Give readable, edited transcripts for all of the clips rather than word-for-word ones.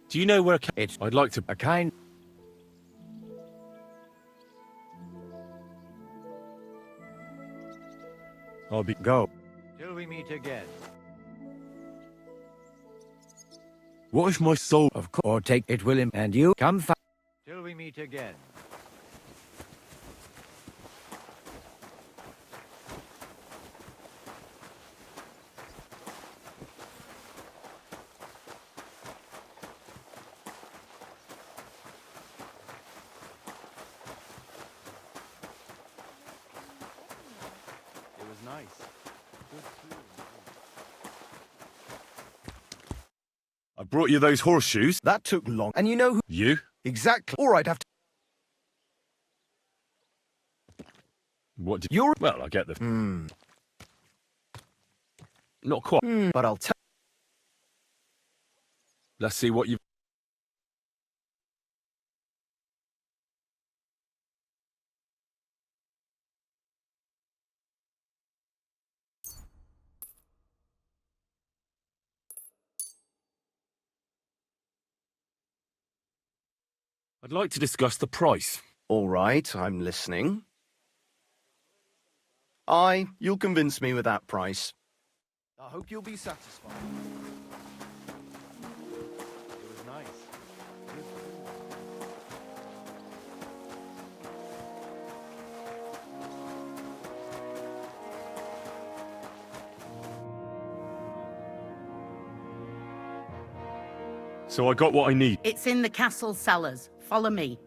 Do you know where... It's I'd like to... a kind... I'll be... Go. Till we meet again. What if my soul... Of course. Or take it, William, and you come till we meet again. It was nice. Good food. I brought you those horseshoes. That took long. And you know who... You? Exactly. All right, have to... What did... You're... Well, I get the... Not quite. But I'll tell... Let's see what you've... I'd like to discuss the price. All right, I'm listening. You'll convince me with that price. I hope you'll be satisfied. It was nice. Good food. So I got what I need. It's in the castle cellars. Follow me.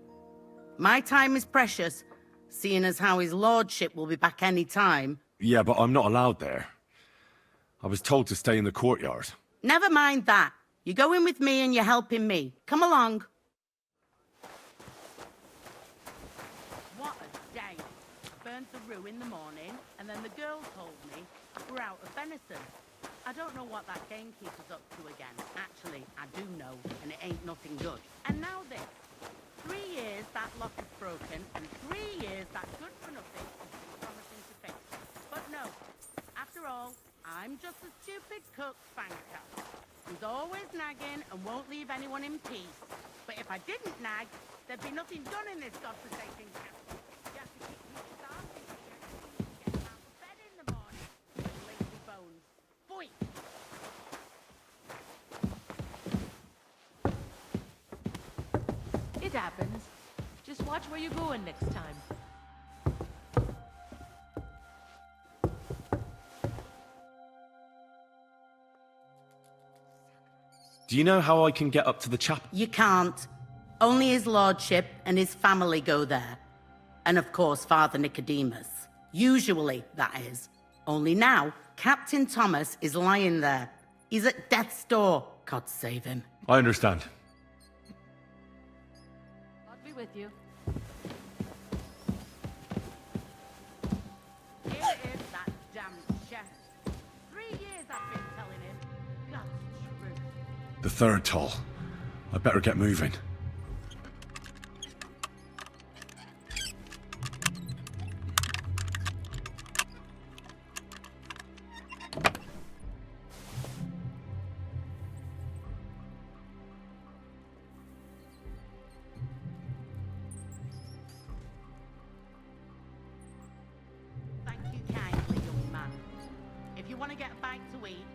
My time is precious, seeing as how his lordship will be back any time. Yeah, but I'm not allowed there. I was told to stay in the courtyard. Never mind that. You're going with me and you're helping me. Come along. What a day. I burnt the rue in the morning, and then the girl told me we're out of venison. I don't know what that gamekeeper's up to again. Actually, I do know, and it ain't nothing good. And now this. 3 years that lock is broken, and 3 years that good for nothing has been promising to fix. But no, after all, I'm just a stupid cook banker who's always nagging and won't leave anyone in peace. But if I didn't nag, there'd be nothing done in this godforsaken castle. You have to keep people starving to get them out of bed in the morning. Lazy bones. Boy! It happens. Just watch where you're going next time. Do you know how I can get up to the chapel? You can't. Only his lordship and his family go there. And of course, Father Nicodemus. Usually, that is. Only now, Captain Thomas is lying there. He's at death's door. God save him. I understand. God be with you. Here is that damned chef. 3 years I've been telling him. God's truth. The third toll. I better get moving. Thank you kindly, young man. If you want to get a bite to eat,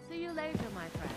See you later, my friend.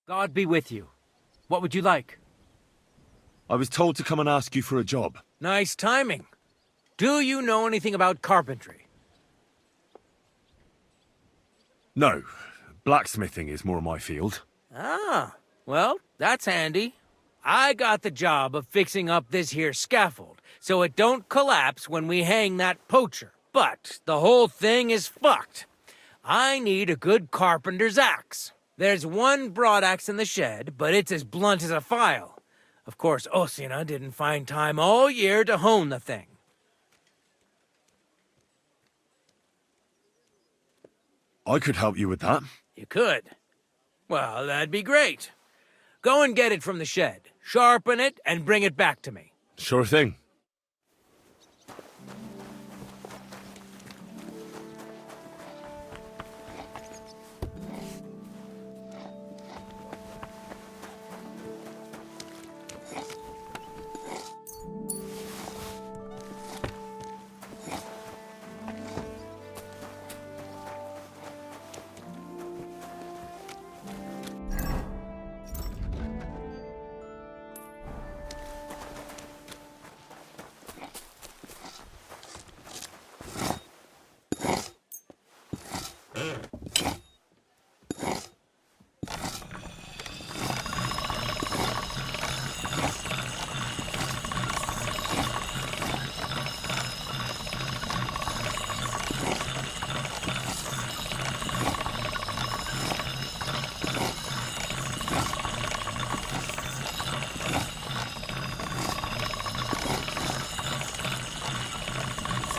God be with you. What would you like? I was told to come and ask you for a job. Nice timing. Do you know anything about carpentry? No. Blacksmithing is more my field. Ah, well, that's handy. I got the job of fixing up this here scaffold, so it don't collapse when we hang that poacher. But the whole thing is fucked. I need a good carpenter's axe. There's one broadaxe in the shed, but it's as blunt as a file. Of course, Osina didn't find time all year to hone the thing. I could help you with that. You could. Well, that'd be great. Go and get it from the shed, sharpen it, and bring it back to me. Sure thing.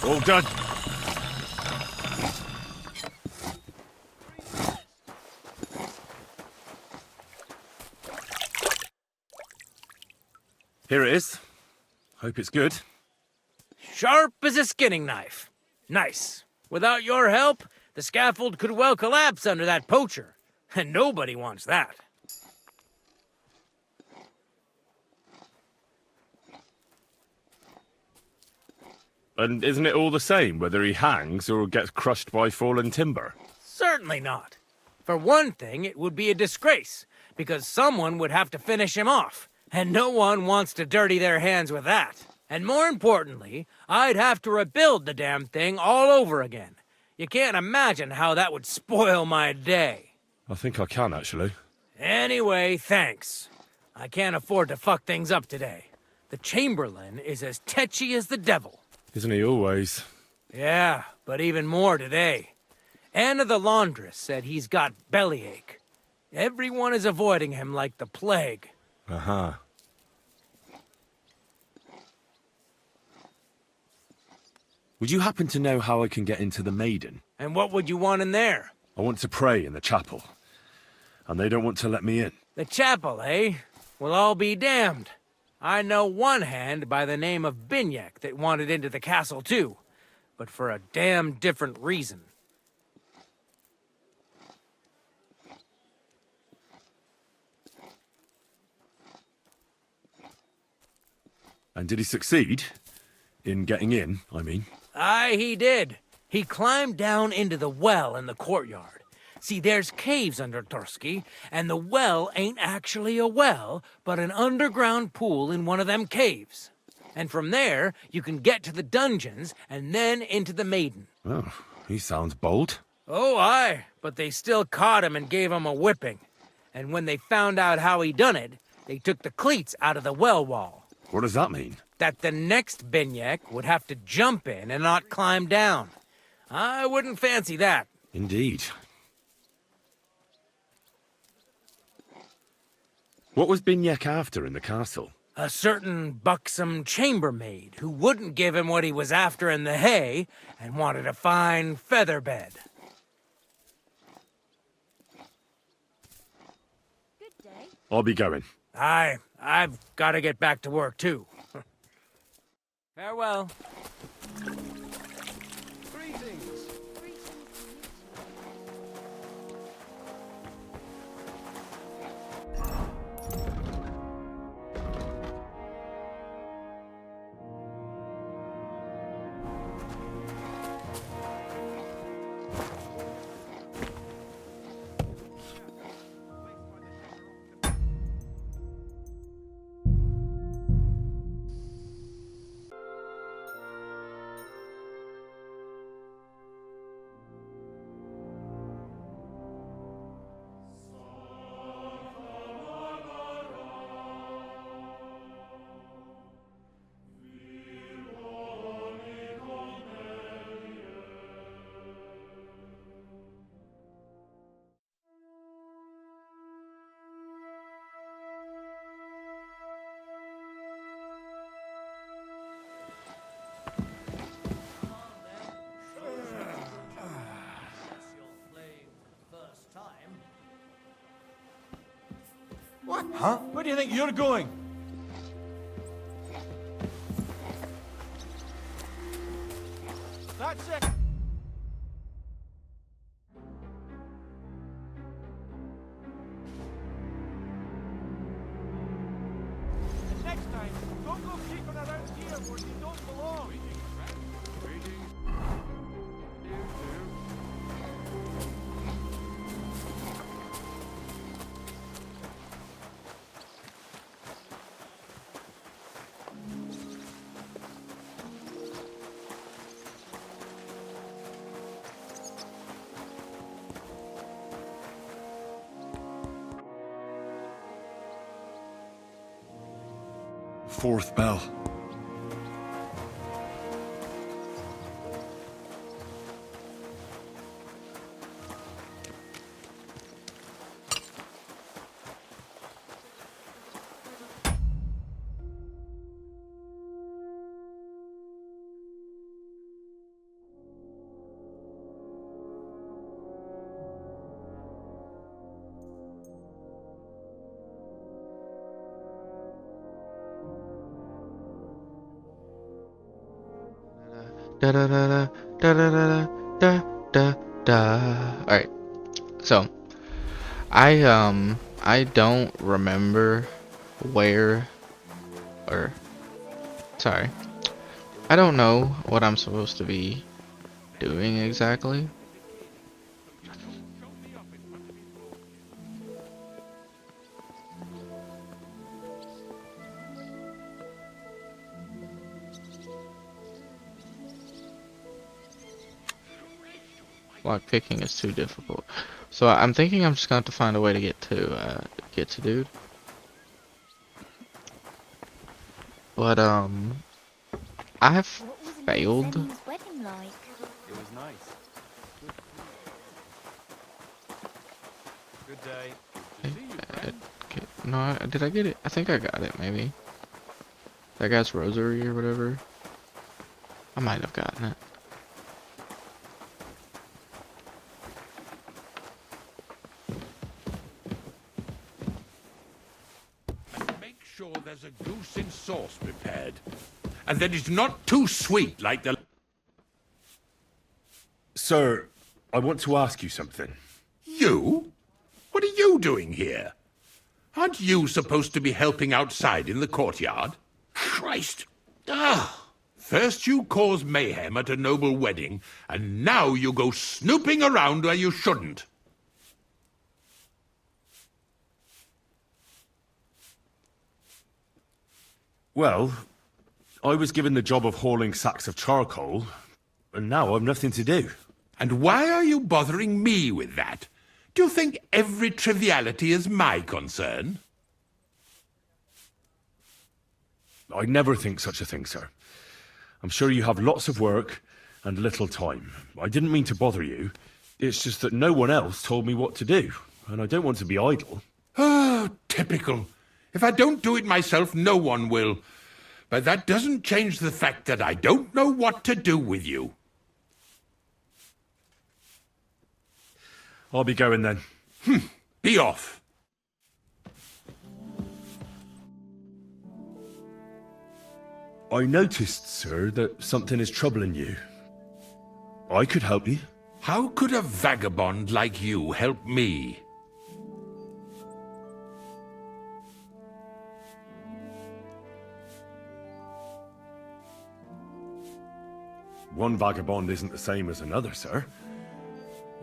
All done. Here it is. Hope it's good. Sharp as a skinning knife. Nice. Without your help, the scaffold could well collapse under that poacher. And nobody wants that. And isn't it all the same whether he hangs or gets crushed by fallen timber? Certainly not. For one thing, it would be a disgrace, because someone would have to finish him off, and no one wants to dirty their hands with that. And more importantly, I'd have to rebuild the damn thing all over again. You can't imagine how that would spoil my day. I think I can, actually. Anyway, thanks. I can't afford to fuck things up today. The Chamberlain is as tetchy as the devil. Isn't he always? Yeah, but even more today. Anna the laundress said he's got bellyache. Everyone is avoiding him like the plague. Uh-huh. Would you happen to know how I can get into the Maiden? And what would you want in there? I want to pray in the chapel. And they don't want to let me in. The chapel, eh? Well, I'll be damned. I know one hand by the name of Binyek that wanted into the castle too, but for a damn different reason. And did he succeed? In getting in, I mean. Aye, he did. He climbed down into the well in the courtyard. See, there's caves under Tursky, and the well ain't actually a well, but an underground pool in one of them caves. And from there, you can get to the dungeons, and then into the Maiden. Oh, he sounds bold. Oh, aye, but they still caught him and gave him a whipping. And when they found out how he done it, they took the cleats out of the well wall. What does that mean? That the next Binyek would have to jump in and not climb down. I wouldn't fancy that. Indeed. What was Binyek after in the castle? A certain buxom chambermaid who wouldn't give him what he was after in the hay and wanted a fine feather bed. Good day. I'll be going. I've got to get back to work too. Farewell. Greetings. What? Huh? Where do you think you're going? That's it. And next time, don't go creeping around here where you don't belong. Fourth bell. Da da da da da da da da da. All right, so I don't remember where, or sorry, I don't know what I'm supposed to be doing exactly. Lock picking is too difficult, so I'm thinking I'm just gonna have to find a way to get to dude. But I've failed. Wedding like? It was nice. Good day. Okay, no, did I get it? I think I got it. Maybe that guy's rosary or whatever. I might have gotten it. Make sure there's a goose in sauce prepared, and that it's not too sweet like the... Sir, I want to ask you something. You? What are you doing here? Aren't you supposed to be helping outside in the courtyard? Christ! Ah! First you cause mayhem at a noble wedding, and now you go snooping around where you shouldn't. Well, I was given the job of hauling sacks of charcoal, and now I've nothing to do. And why are you bothering me with that? Do you think every triviality is my concern? I never think such a thing, sir. I'm sure you have lots of work and little time. I didn't mean to bother you. It's just that no one else told me what to do, and I don't want to be idle. Oh, typical. If I don't do it myself, no one will. But that doesn't change the fact that I don't know what to do with you. I'll be going then. Be off. I noticed, sir, that something is troubling you. I could help you. How could a vagabond like you help me? One vagabond isn't the same as another, sir.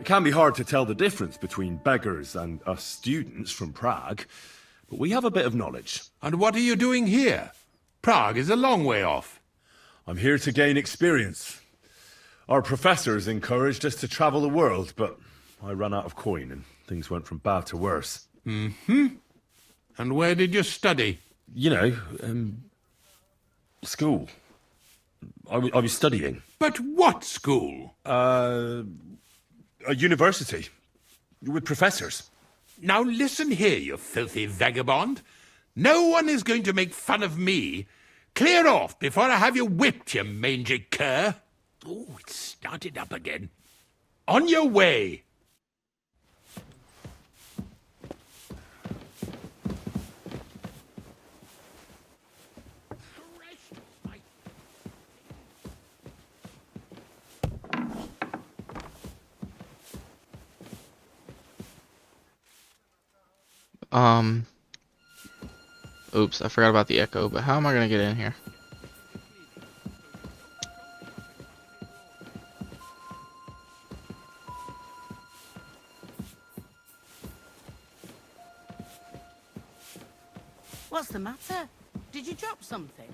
It can be hard to tell the difference between beggars and us students from Prague, but we have a bit of knowledge. And what are you doing here? Prague is a long way off. I'm here to gain experience. Our professors encouraged us to travel the world, but I ran out of coin and things went from bad to worse. Mm-hmm. And where did you study? You know, school. I was studying. But what school? A university. With professors. Now listen here, you filthy vagabond. No one is going to make fun of me. Clear off before I have you whipped, you mangy cur. Oh, it started up again. On your way. Oops, I forgot about the echo, but how am I gonna get in here? What's the matter? Did you drop something?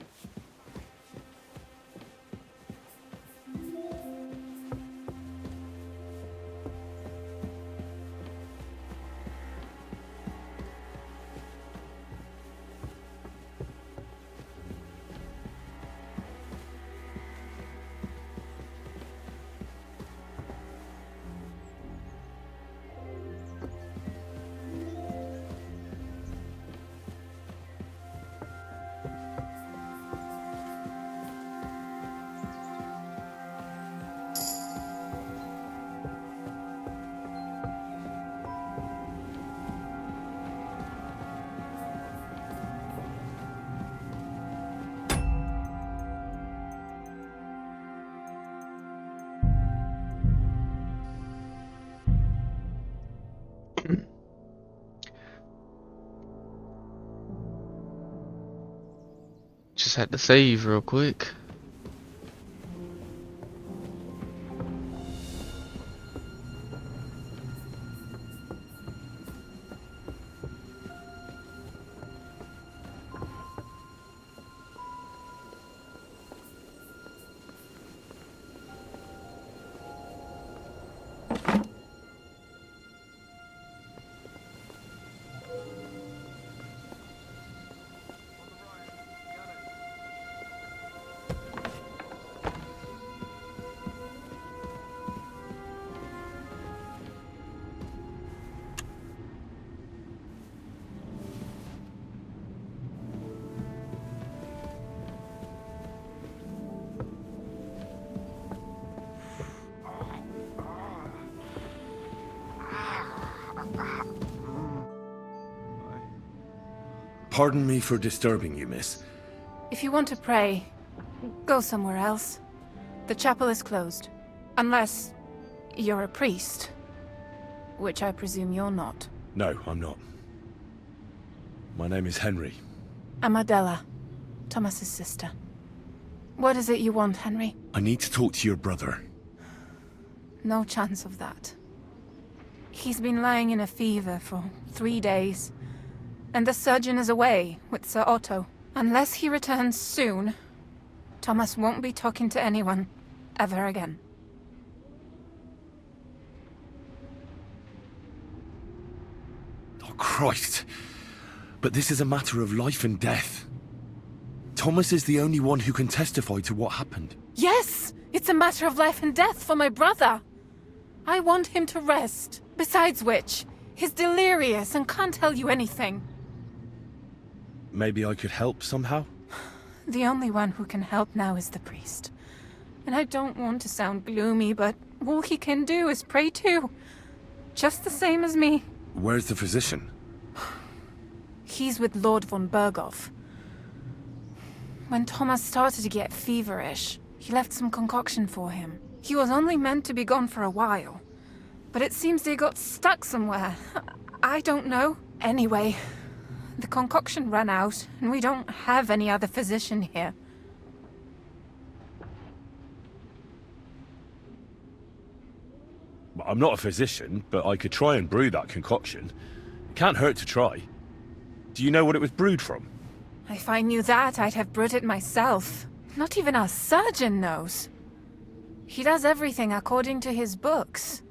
Just had to save real quick. Pardon me for disturbing you, miss. If you want to pray, go somewhere else. The chapel is closed. Unless you're a priest. Which I presume you're not. No, I'm not. My name is Henry. I'm Adela, Thomas's sister. What is it you want, Henry? I need to talk to your brother. No chance of that. He's been lying in a fever for 3 days. And the surgeon is away with Sir Otto. Unless he returns soon, Thomas won't be talking to anyone ever again. Oh, Christ. But this is a matter of life and death. Thomas is the only one who can testify to what happened. Yes! It's a matter of life and death for my brother. I want him to rest. Besides which, he's delirious and can't tell you anything. Maybe I could help somehow? The only one who can help now is the priest. And I don't want to sound gloomy, but all he can do is pray too. Just the same as me. Where's the physician? He's with Lord von Berghoff. When Thomas started to get feverish, he left some concoction for him. He was only meant to be gone for a while. But it seems they got stuck somewhere. I don't know. Anyway, the concoction ran out, and we don't have any other physician here. I'm not a physician, but I could try and brew that concoction. It can't hurt to try. Do you know what it was brewed from? If I knew that, I'd have brewed it myself. Not even our surgeon knows. He does everything according to his books.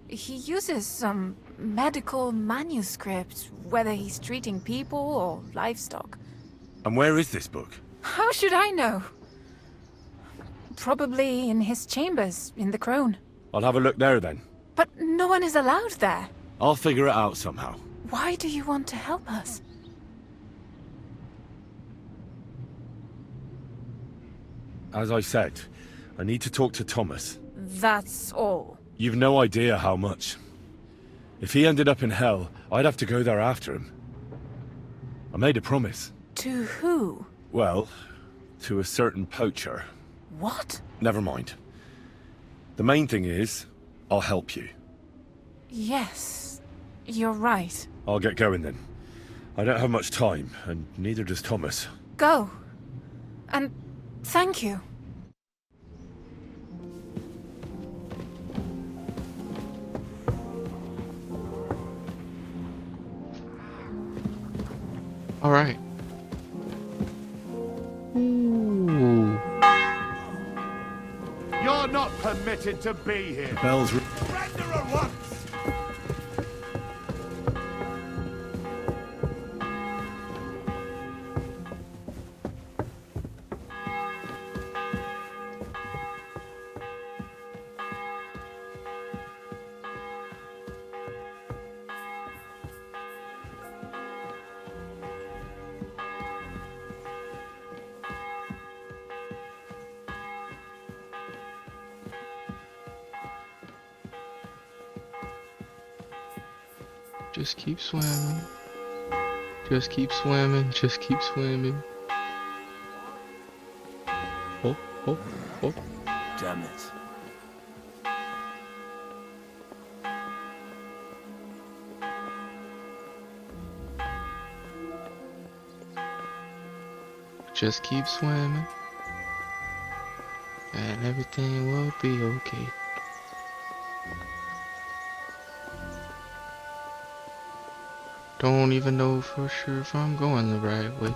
He uses some medical manuscript, whether he's treating people or livestock. And where is this book? How should I know? Probably in his chambers, in the Crone. I'll have a look there then. But no one is allowed there. I'll figure it out somehow. Why do you want to help us? As I said, I need to talk to Thomas. That's all. You've no idea how much. If he ended up in hell, I'd have to go there after him. I made a promise. To who? Well, to a certain poacher. What? Never mind. The main thing is, I'll help you. Yes, You're right. I'll get going then. I don't have much time, and neither does Thomas. Go. And thank you. All right. Ooh. You're not permitted to be here. Bells. Surrender at once! Just keep swimming. Just keep swimming. Just keep swimming. Oh, oh, oh. Damn it. Just keep swimming. And everything will be okay. Don't even know for sure if I'm going the right way.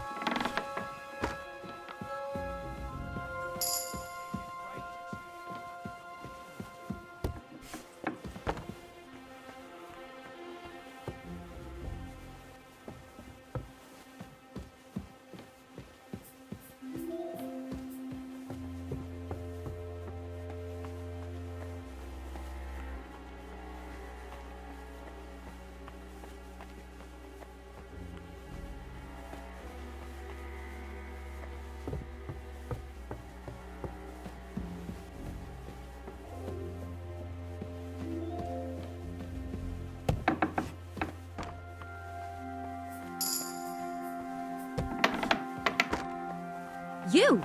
You?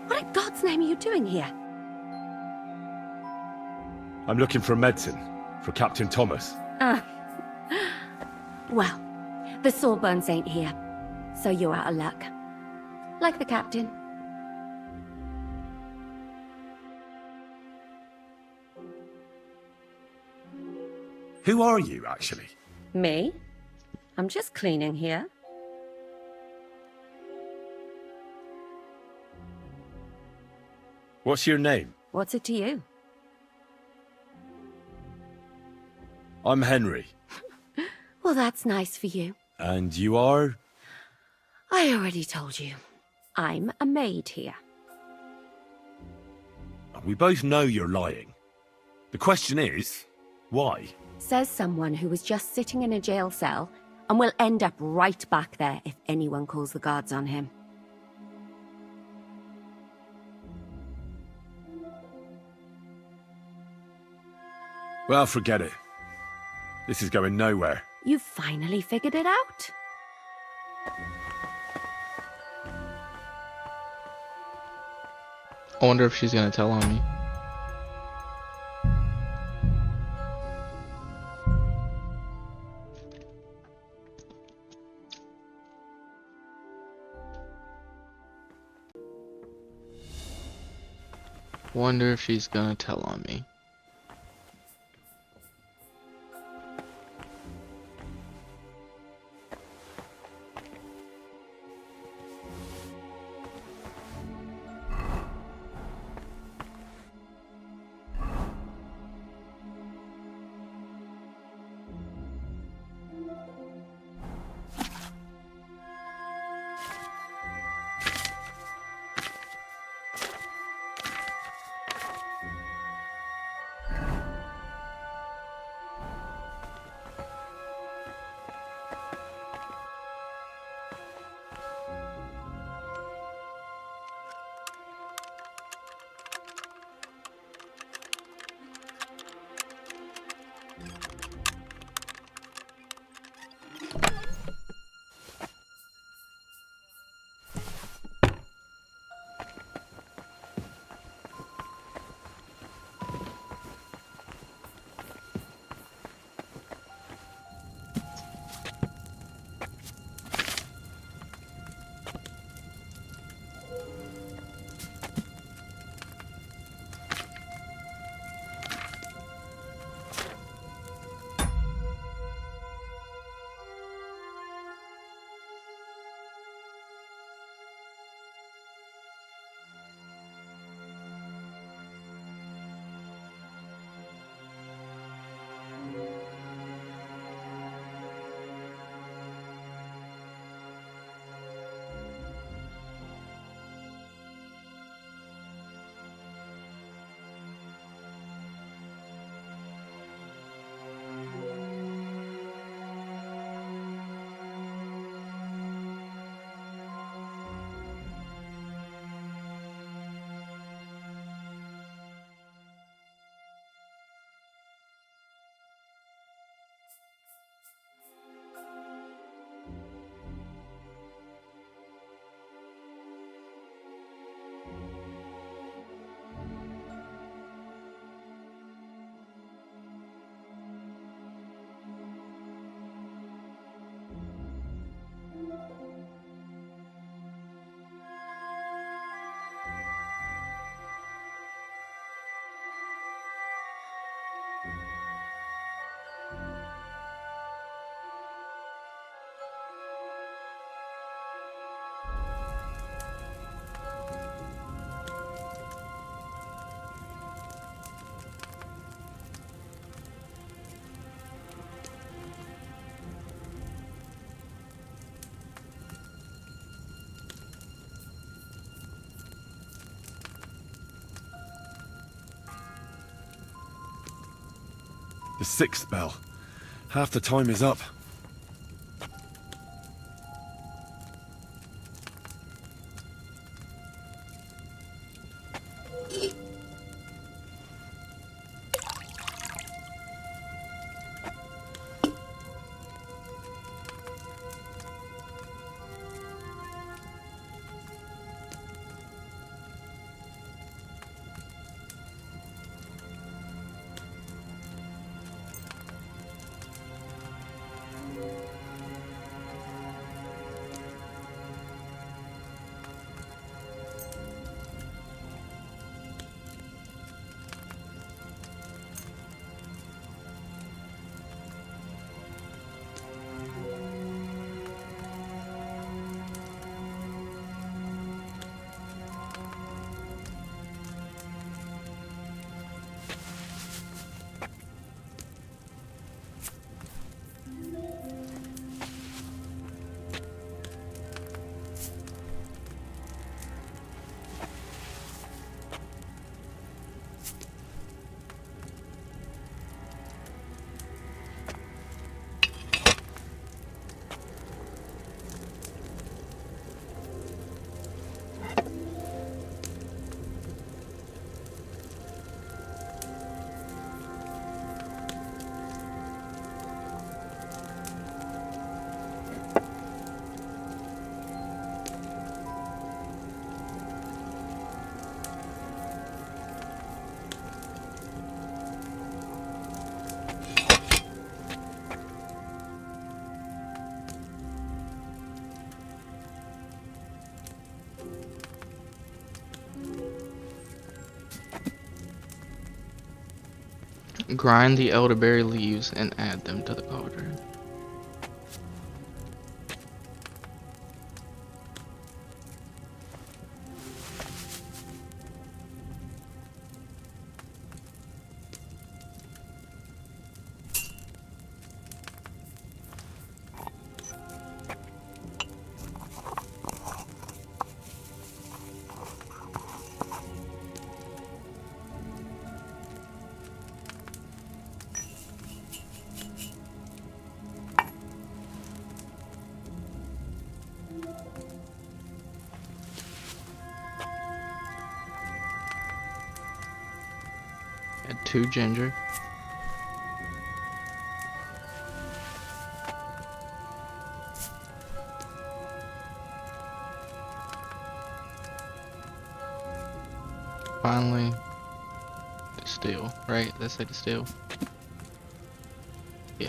What in God's name are you doing here? I'm looking for medicine for Captain Thomas. Well, the Sawbones ain't here, so you're out of luck. Like the captain. Who are you, actually? Me? I'm just cleaning here. What's your name? What's it to you? I'm Henry. Well, that's nice for you. And you are? I already told you. I'm a maid here. We both know you're lying. The question is, why? Says someone who was just sitting in a jail cell and will end up right back there if anyone calls the guards on him. Well, forget it. This is going nowhere. You finally figured it out? I wonder if she's gonna tell on me. Wonder if she's gonna tell on me. The 6th bell. Half the time is up. Grind the elderberry leaves and add them to the cauldron. Add 2 ginger. Finally, distill, right? Let's say distill. Yeah.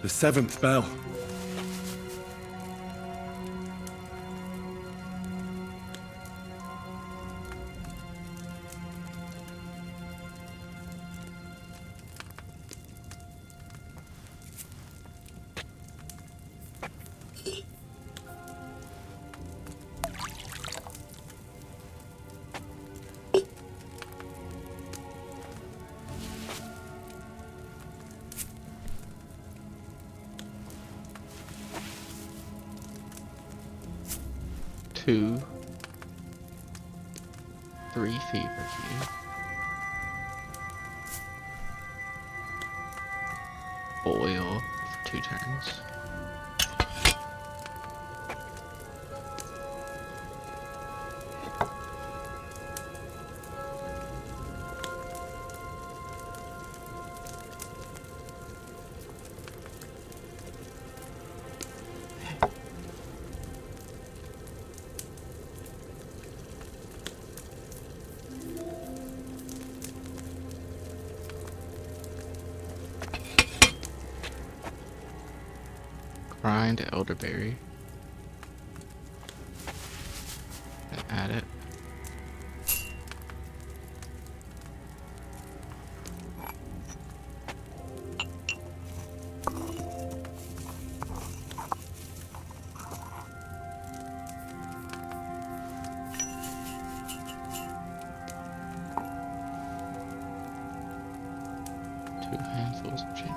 The 7th bell. Two, 3 feverfew. Boil for 2 turns. Grind elderberry. And add it. Two handfuls of ginger.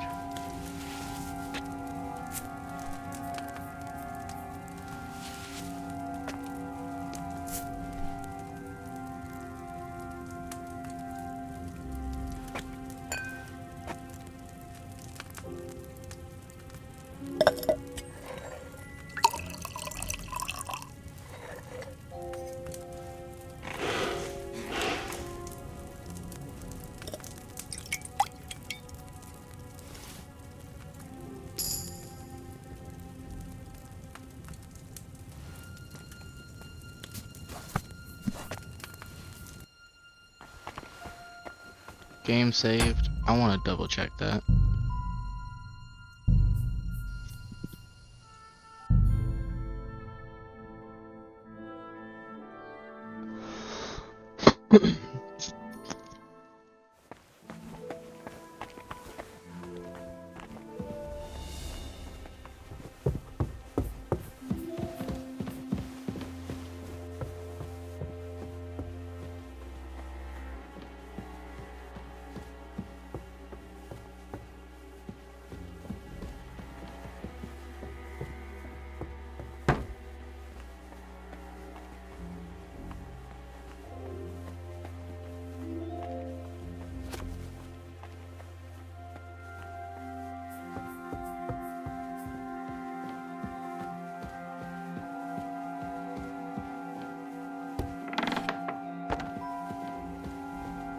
Game saved. I want to double check that.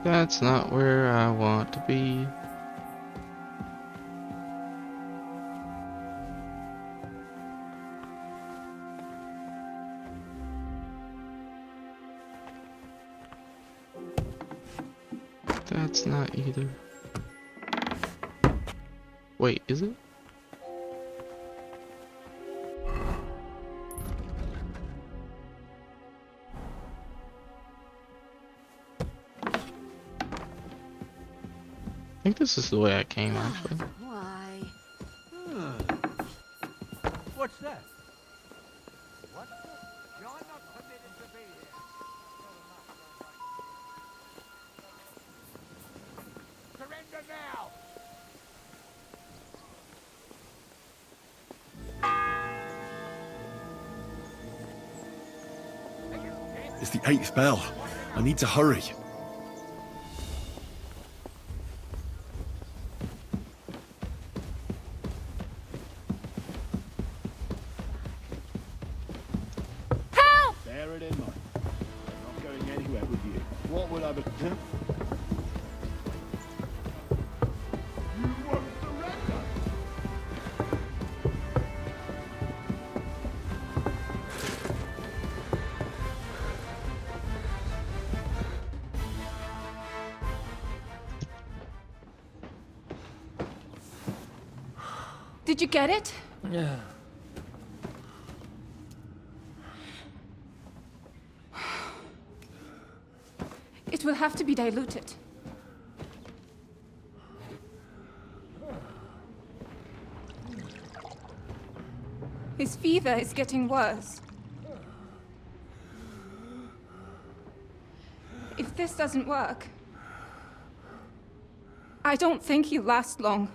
That's not where I want to be. That's not either. Wait, is it? I think this is the way I came, actually. Why? What's that? What? You're not permitted to be here. Surrender now! It's the 8th bell. I need to hurry. Bear it in mind. I'm not going anywhere with you. What would I be... Huh? You won't surrender! Did you get it? Yeah. It will have to be diluted. His fever is getting worse. If this doesn't work, I don't think he'll last long.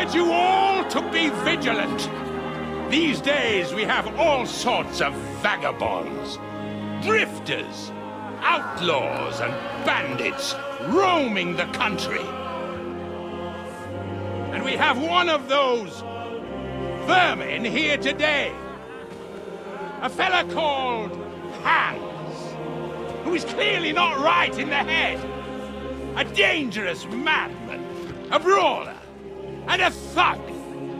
urge you all to be vigilant. These days we have all sorts of vagabonds, drifters, outlaws and bandits roaming the country. And we have one of those vermin here today. A fella called Hans, who is clearly not right in the head. A dangerous madman, a brawler, and a thug.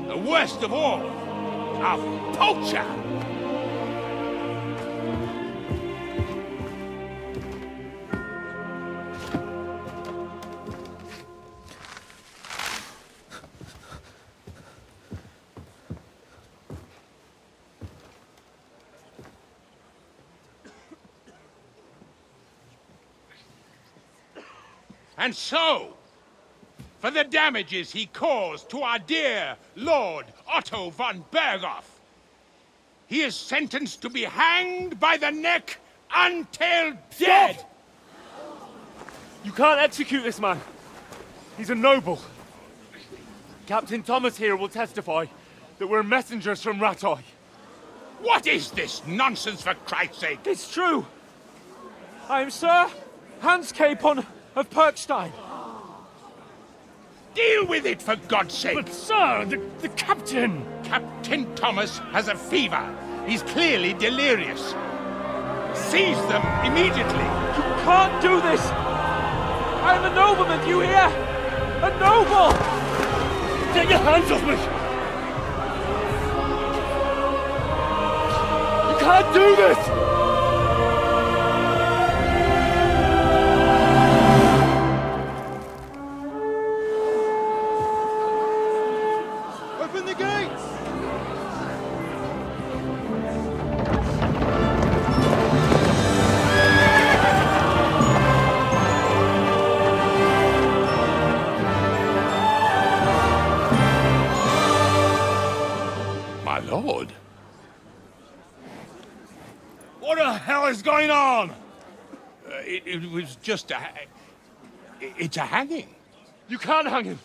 The worst of all, a poacher. And so, for the damages he caused to our dear Lord Otto von Berghoff, he is sentenced to be hanged by the neck until dead! You can't execute this man. He's a noble. Captain Thomas here will testify that we're messengers from Ratoi. What is this nonsense, for Christ's sake? It's true. I am Sir Hans Capon of Perkstein. Deal with it, for God's sake! But sir, the captain! Captain Thomas has a fever. He's clearly delirious. Seize them immediately. You can't do this! I am a nobleman, do you hear? A noble! Get your hands off me! You can't do this! Open the gates! My lord. What the hell is going on? It was just a... It's a hanging. You can't hang him.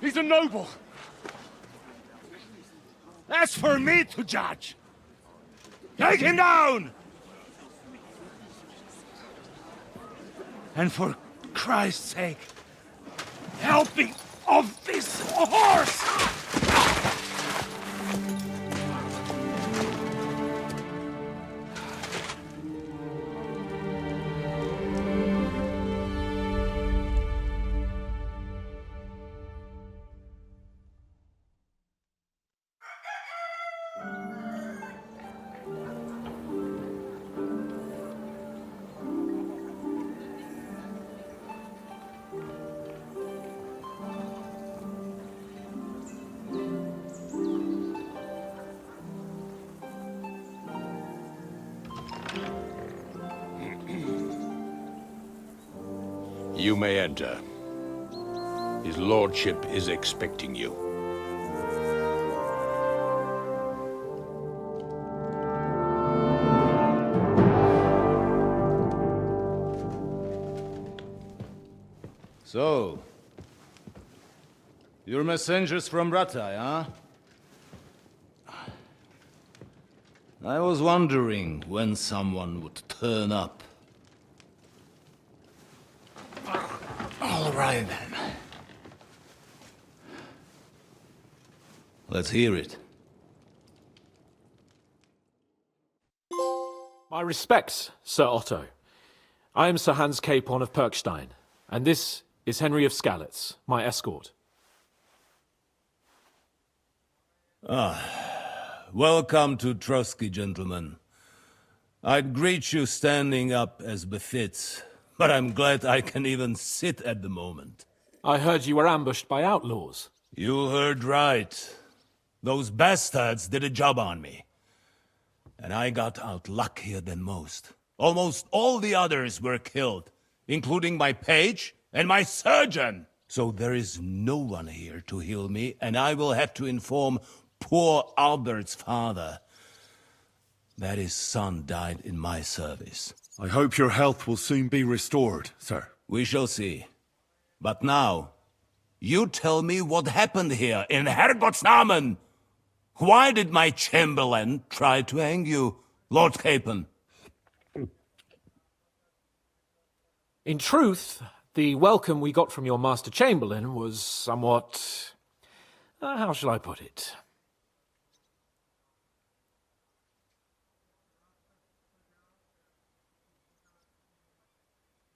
He's a noble. That's for me to judge. Take him down! And for Christ's sake, help me off this horse! You may enter. His lordship is expecting you. So, you're messengers from Ratai, huh? I was wondering when someone would turn up. All right, then. Let's hear it. My respects, Sir Otto. I am Sir Hans Capon of Perkstein, and this is Henry of Skalitz, my escort. Welcome to Trotsky, gentlemen. I'd greet you standing up as befits, but I'm glad I can even sit at the moment. I heard you were ambushed by outlaws. You heard right. Those bastards did a job on me. And I got out luckier than most. Almost all the others were killed, including my page and my surgeon. So there is no one here to heal me, and I will have to inform poor Albert's father that his son died in my service. I hope your health will soon be restored, sir. We shall see. But now, You tell me what happened here in Herrgottsnamen. Why did my chamberlain try to hang you, Lord Capon? In truth, the welcome we got from your Master Chamberlain was somewhat... how shall I put it?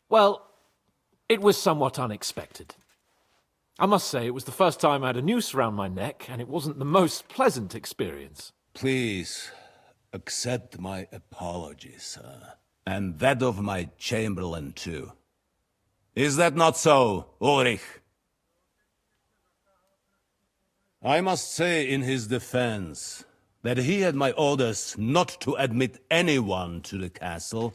Well, it was somewhat unexpected. I must say, it was the first time I had a noose around my neck, and it wasn't the most pleasant experience. Please, accept my apologies, sir. And that of my chamberlain, too. Is that not so, Ulrich? I must say in his defense that he had my orders not to admit anyone to the castle,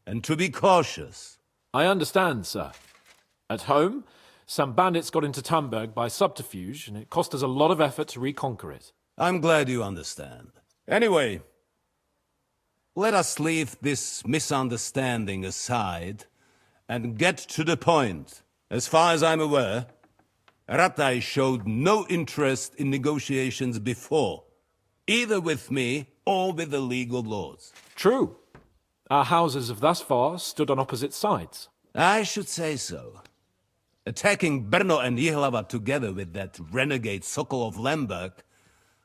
and to be cautious. I understand, sir. At home, some bandits got into Tamberg by subterfuge, and it cost us a lot of effort to reconquer it. I'm glad you understand. Anyway, let us leave this misunderstanding aside and get to the point. As far as I'm aware, Ratai showed no interest in negotiations before, either with me or with the League of Lords. True. Our houses have thus far stood on opposite sides. I should say so. Attacking Brno and Jihlava together with that renegade Sokol of Lemberg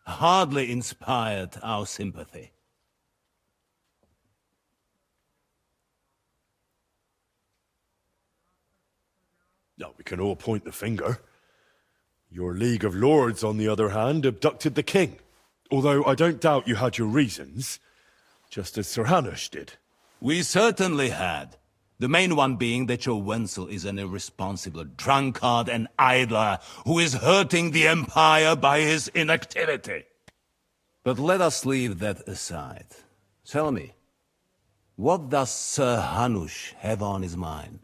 hardly inspired our sympathy. No, we can all point the finger. Your League of Lords, on the other hand, abducted the king. Although I don't doubt you had your reasons, just as Sir Hanush did. We certainly had. The main one being that your Wenzel is an irresponsible drunkard and idler who is hurting the Empire by his inactivity. But let us leave that aside. Tell me, what does Sir Hanush have on his mind?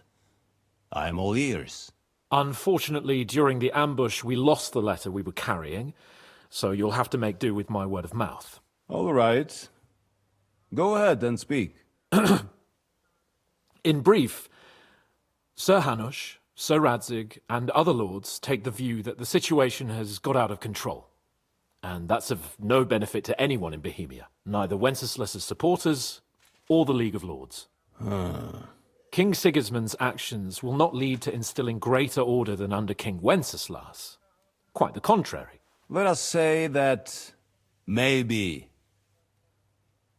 I am all ears. Unfortunately, during the ambush, we lost the letter we were carrying, so you'll have to make do with my word of mouth. All right. Go ahead and speak. In brief, Sir Hanush, Sir Radzig, and other lords take the view that the situation has got out of control. And that's of no benefit to anyone in Bohemia, neither Wenceslas's supporters or the League of Lords. King Sigismund's actions will not lead to instilling greater order than under King Wenceslas. Quite the contrary. Let us say that maybe.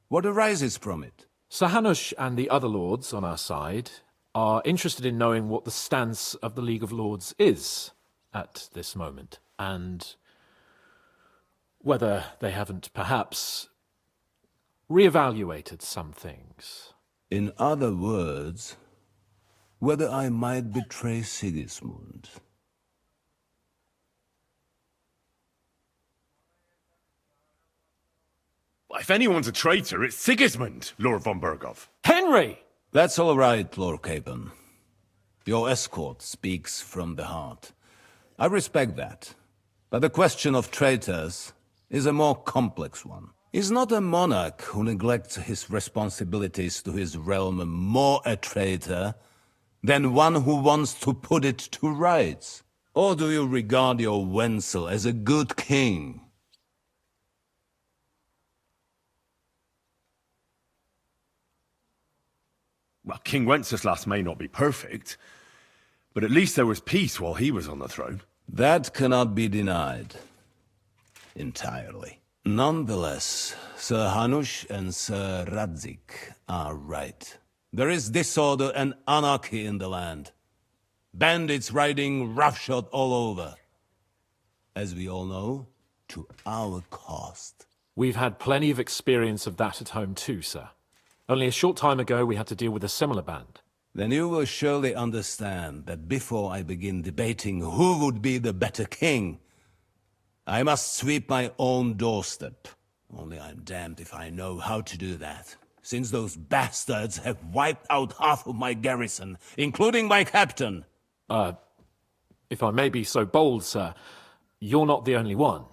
What arises from it? Sir Hanush and the other lords on our side are interested in knowing what the stance of the League of Lords is at this moment, and whether they haven't perhaps reevaluated some things. In other words, whether I might betray Sigismund. If anyone's a traitor, it's Sigismund, Lord von Berghoff. Henry! That's all right, Lord Capon. Your escort speaks from the heart. I respect that. But the question of traitors is a more complex one. Is not a monarch who neglects his responsibilities to his realm more a traitor than one who wants to put it to rights? Or do you regard your Wenzel as a good king? Well, King Wenceslas may not be perfect, but at least there was peace while he was on the throne. That cannot be denied. Entirely. Nonetheless, Sir Hanush and Sir Radzig are right. There is disorder and anarchy in the land. Bandits riding roughshod all over. As we all know, to our cost. We've had plenty of experience of that at home too, sir. Only a short time ago we had to deal with a similar band. Then you will surely understand that before I begin debating who would be the better king, I must sweep my own doorstep. Only I'm damned if I know how to do that, since those bastards have wiped out half of my garrison, including my captain. If I may be so bold, sir, you're not the only one.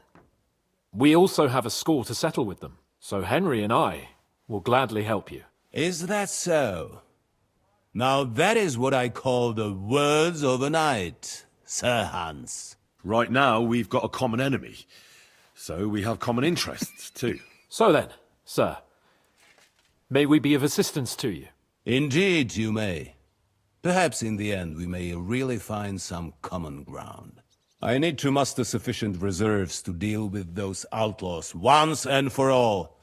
We also have a score to settle with them, so Henry and I will gladly help you. Is that so? Now that is what I call the words of a knight, Sir Hans. Right now, we've got a common enemy. So we have common interests, too. So then, sir, may we be of assistance to you? Indeed, you may. Perhaps in the end we may really find some common ground. I need to muster sufficient reserves to deal with those outlaws once and for all.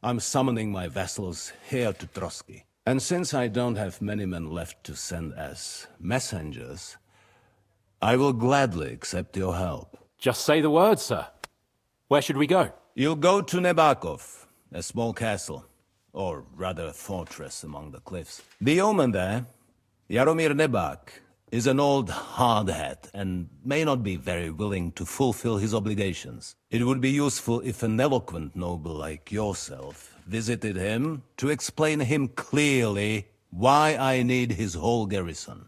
I'm summoning my vassals here to Trotsky. And since I don't have many men left to send as messengers, I will gladly accept your help. Just say the word, sir. Where should we go? You'll go to Nebakov, a small castle, or rather a fortress among the cliffs. The yeoman there, Jaromir Nebak, is an old hardhat and may not be very willing to fulfill his obligations. It would be useful if an eloquent noble like yourself visited him to explain him clearly why I need his whole garrison.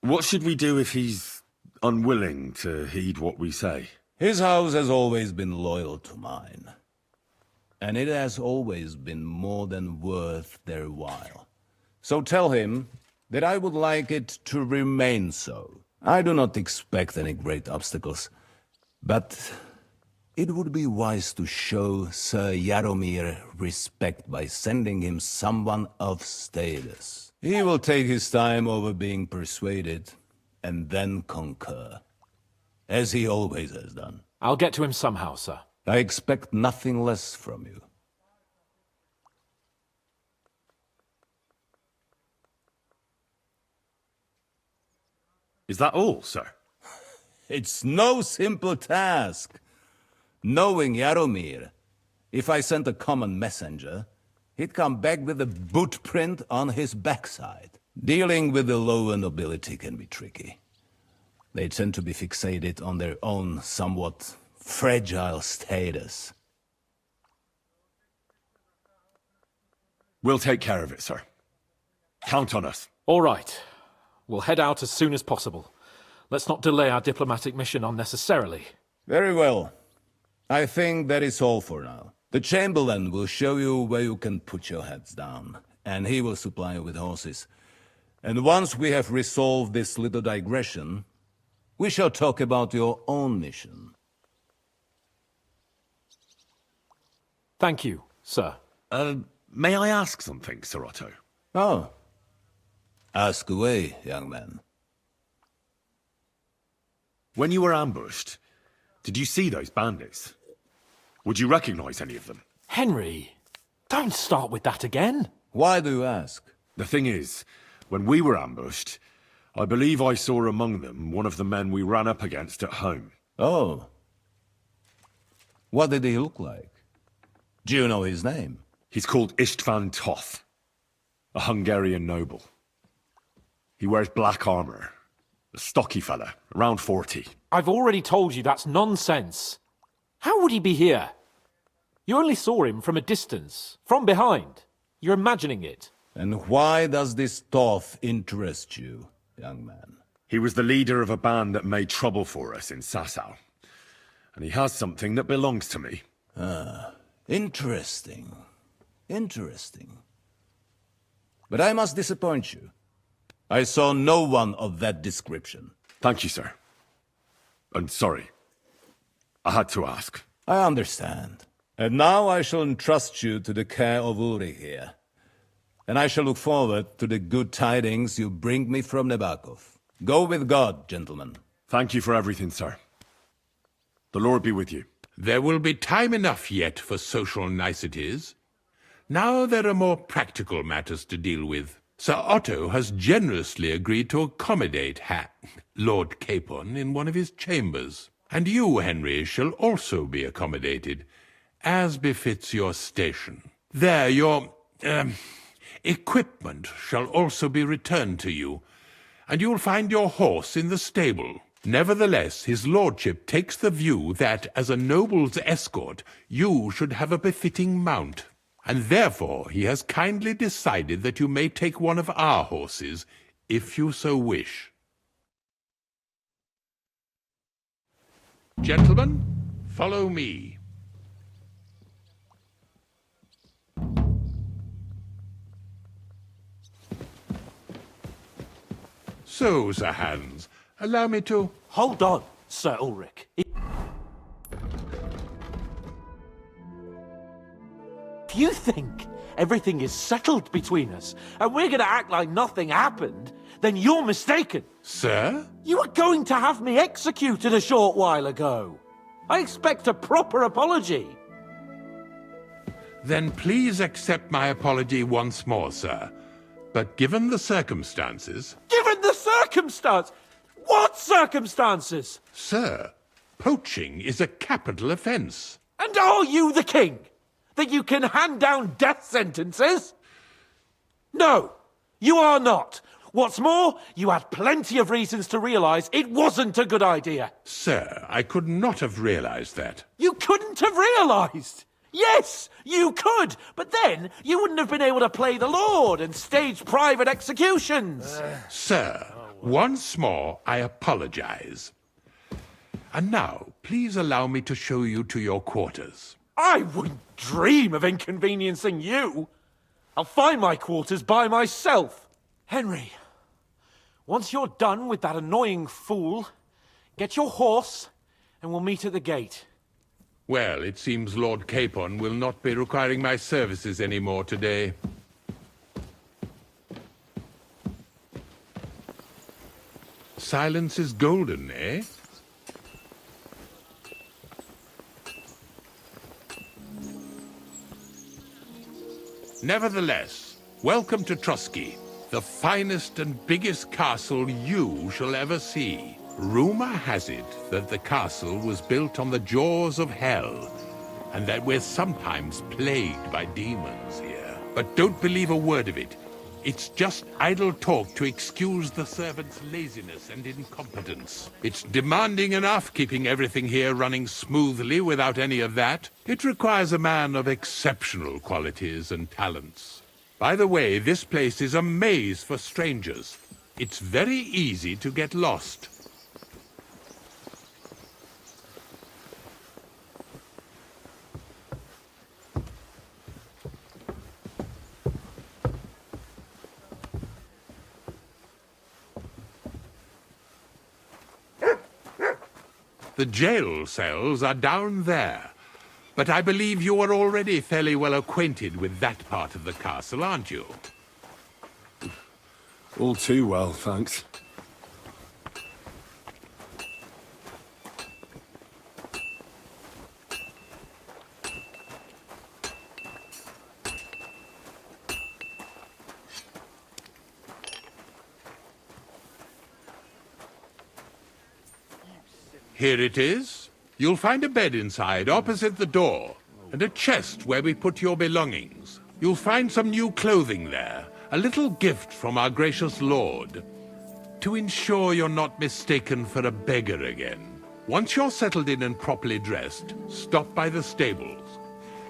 What should we do if he's unwilling to heed what we say? His house has always been loyal to mine. And it has always been more than worth their while. So tell him that I would like it to remain so. I do not expect any great obstacles, but it would be wise to show Sir Jaromir respect by sending him someone of status. He will take his time over being persuaded, and then concur. As he always has done. I'll get to him somehow, sir. I expect nothing less from you. Is that all, sir? It's no simple task. Knowing Jaromir, if I sent a common messenger, he'd come back with a boot print on his backside. Dealing with the lower nobility can be tricky. They tend to be fixated on their own somewhat fragile status. We'll take care of it, sir. Count on us. All right. We'll head out as soon as possible. Let's not delay our diplomatic mission unnecessarily. Very well. I think that is all for now. The Chamberlain will show you where you can put your heads down, and he will supply you with horses. And once we have resolved this little digression, we shall talk about your own mission. Thank you, sir. May I ask something, Sir Otto? Oh. Ask away, young man. When you were ambushed, did you see those bandits? Would you recognize any of them? Henry, don't start with that again. Why do you ask? The thing is, when we were ambushed, I believe I saw among them one of the men we ran up against at home. Oh. What did he look like? Do you know his name? He's called István Toth, a Hungarian noble. He wears black armor. A stocky fella, around 40. I've already told you that's nonsense. How would he be here? You only saw him from a distance, from behind. You're imagining it. And why does this Toth interest you, young man? He was the leader of a band that made trouble for us in Sasau. And he has something that belongs to me. Ah, interesting. Interesting. But I must disappoint you. I saw no one of that description. Thank you, sir. I'm sorry. I had to ask. I understand. And now I shall entrust you to the care of Uri here. And I shall look forward to the good tidings you bring me from Nebakov. Go with God, gentlemen. Thank you for everything, sir. The Lord be with you. There will be time enough yet for social niceties. Now there are more practical matters to deal with. Sir Otto has generously agreed to accommodate Lord Capon in one of his chambers. And you, Henry, shall also be accommodated, as befits your station. There, your equipment shall also be returned to you, and you'll find your horse in the stable. Nevertheless, his lordship takes the view that, as a noble's escort, you should have a befitting mount. and therefore he has kindly decided that you may take one of our horses, if you so wish. Gentlemen, follow me. So, Sir Hans, allow me to... Hold on, Sir Ulrich. If you think everything is settled between us, and we're gonna act like nothing happened, then you're mistaken. Sir? You were going to have me executed a short while ago. I expect a proper apology. Then please accept my apology once more, sir. But given the circumstances... Given the circumstance? What circumstances? Sir, poaching is a capital offence. And are you the king? That you can hand down death sentences? No, you are not. What's more, you had plenty of reasons to realise it wasn't a good idea. Sir, I could not have realised that. You couldn't have realised? Yes, you could, but then you wouldn't have been able to play the Lord and stage private executions. Sir, once more I apologise. And now, please allow me to show you to your quarters. I wouldn't dream of inconveniencing you. I'll find my quarters by myself. Henry, once you're done with that annoying fool, get your horse and we'll meet at the gate. Well, it seems Lord Capon will not be requiring my services anymore today. Silence is golden, eh? Nevertheless, welcome to Trusky, the finest and biggest castle you shall ever see. Rumor has it that the castle was built on the jaws of hell, and that we're sometimes plagued by demons here. But don't believe a word of it. It's just idle talk to excuse the servants' laziness and incompetence. It's demanding enough keeping everything here running smoothly without any of that. It requires a man of exceptional qualities and talents. By the way, this place is a maze for strangers. It's very easy to get lost. The jail cells are down there. But I believe you are already fairly well acquainted with that part of the castle, aren't you? All too well, thanks. Here it is. You'll find a bed inside, opposite the door, and a chest where we put your belongings. You'll find some new clothing there, a little gift from our gracious lord, to ensure you're not mistaken for a beggar again. Once you're settled in and properly dressed, stop by the stables.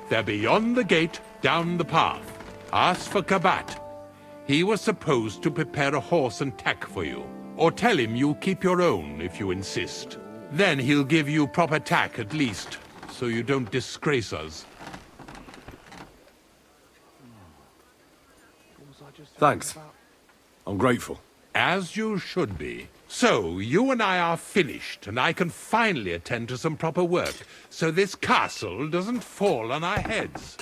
They're beyond the gate, down the path. Ask for Kabat. He was supposed to prepare a horse and tack for you, or tell him you'll keep your own if you insist. Then he'll give you proper tack at least, so you don't disgrace us. Thanks. I'm grateful. As you should be. So, you and I are finished, and I can finally attend to some proper work, so this castle doesn't fall on our heads.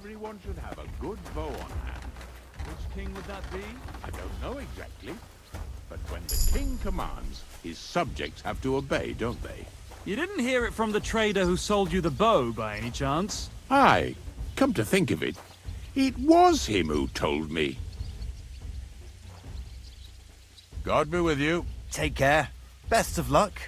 everyone should have a good bow on hand. Which king would that be? I don't know exactly, but when the king commands, his subjects have to obey, don't they? You didn't hear it from the trader who sold you the bow, by any chance? Aye, come to think of it, it was him who told me. God be with you. Take care. Best of luck.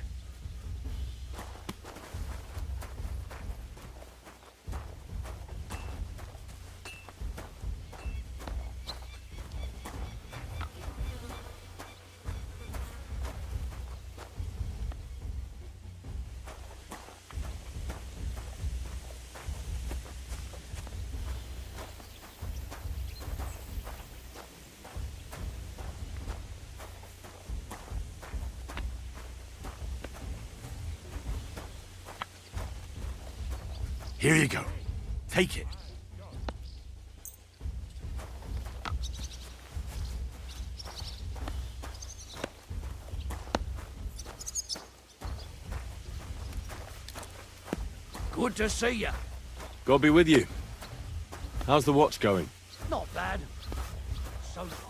Here you go. Take it. Good to see you. God be with you. How's the watch going? Not bad. So far.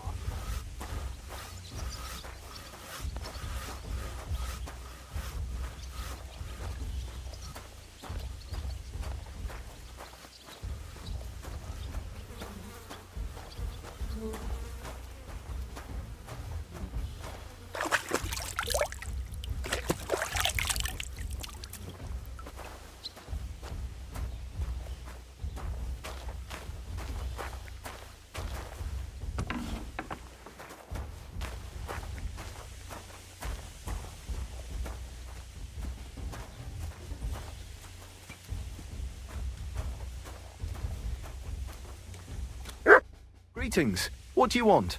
Greetings. What do you want?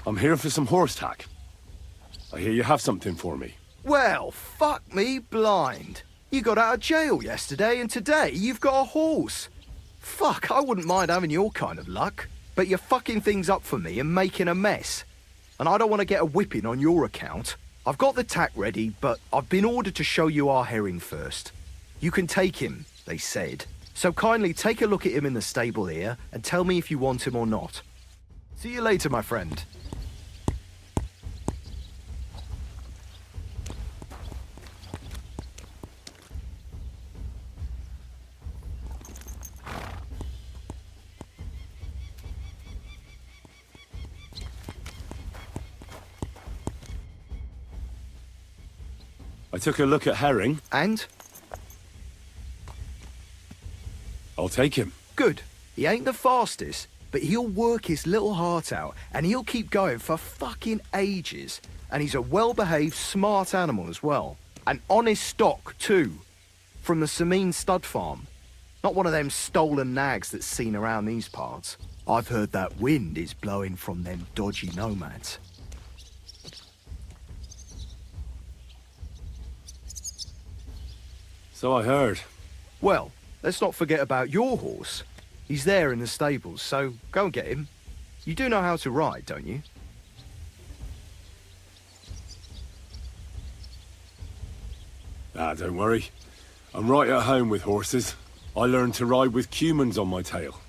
I'm here for some horse tack. I hear you have something for me. Well, fuck me blind. You got out of jail yesterday and today you've got a horse. Fuck, I wouldn't mind having your kind of luck. But you're fucking things up for me and making a mess. And I don't want to get a whipping on your account. I've got the tack ready, but I've been ordered to show you our herring first. You can take him, they said. So kindly take a look at him in the stable here and tell me if you want him or not. See you later, my friend. I took a look at Herring. And? I'll take him. Good. He ain't the fastest, but he'll work his little heart out and he'll keep going for fucking ages. And he's a well-behaved, smart animal as well. An honest stock, too. From the Sameen stud farm. Not one of them stolen nags that's seen around these parts. I've heard that wind is blowing from them dodgy nomads. So I heard. Well, let's not forget about your horse. He's there in the stables, so go and get him. You do know how to ride, don't you? Ah, don't worry. I'm right at home with horses. I learned to ride with cumans on my tail,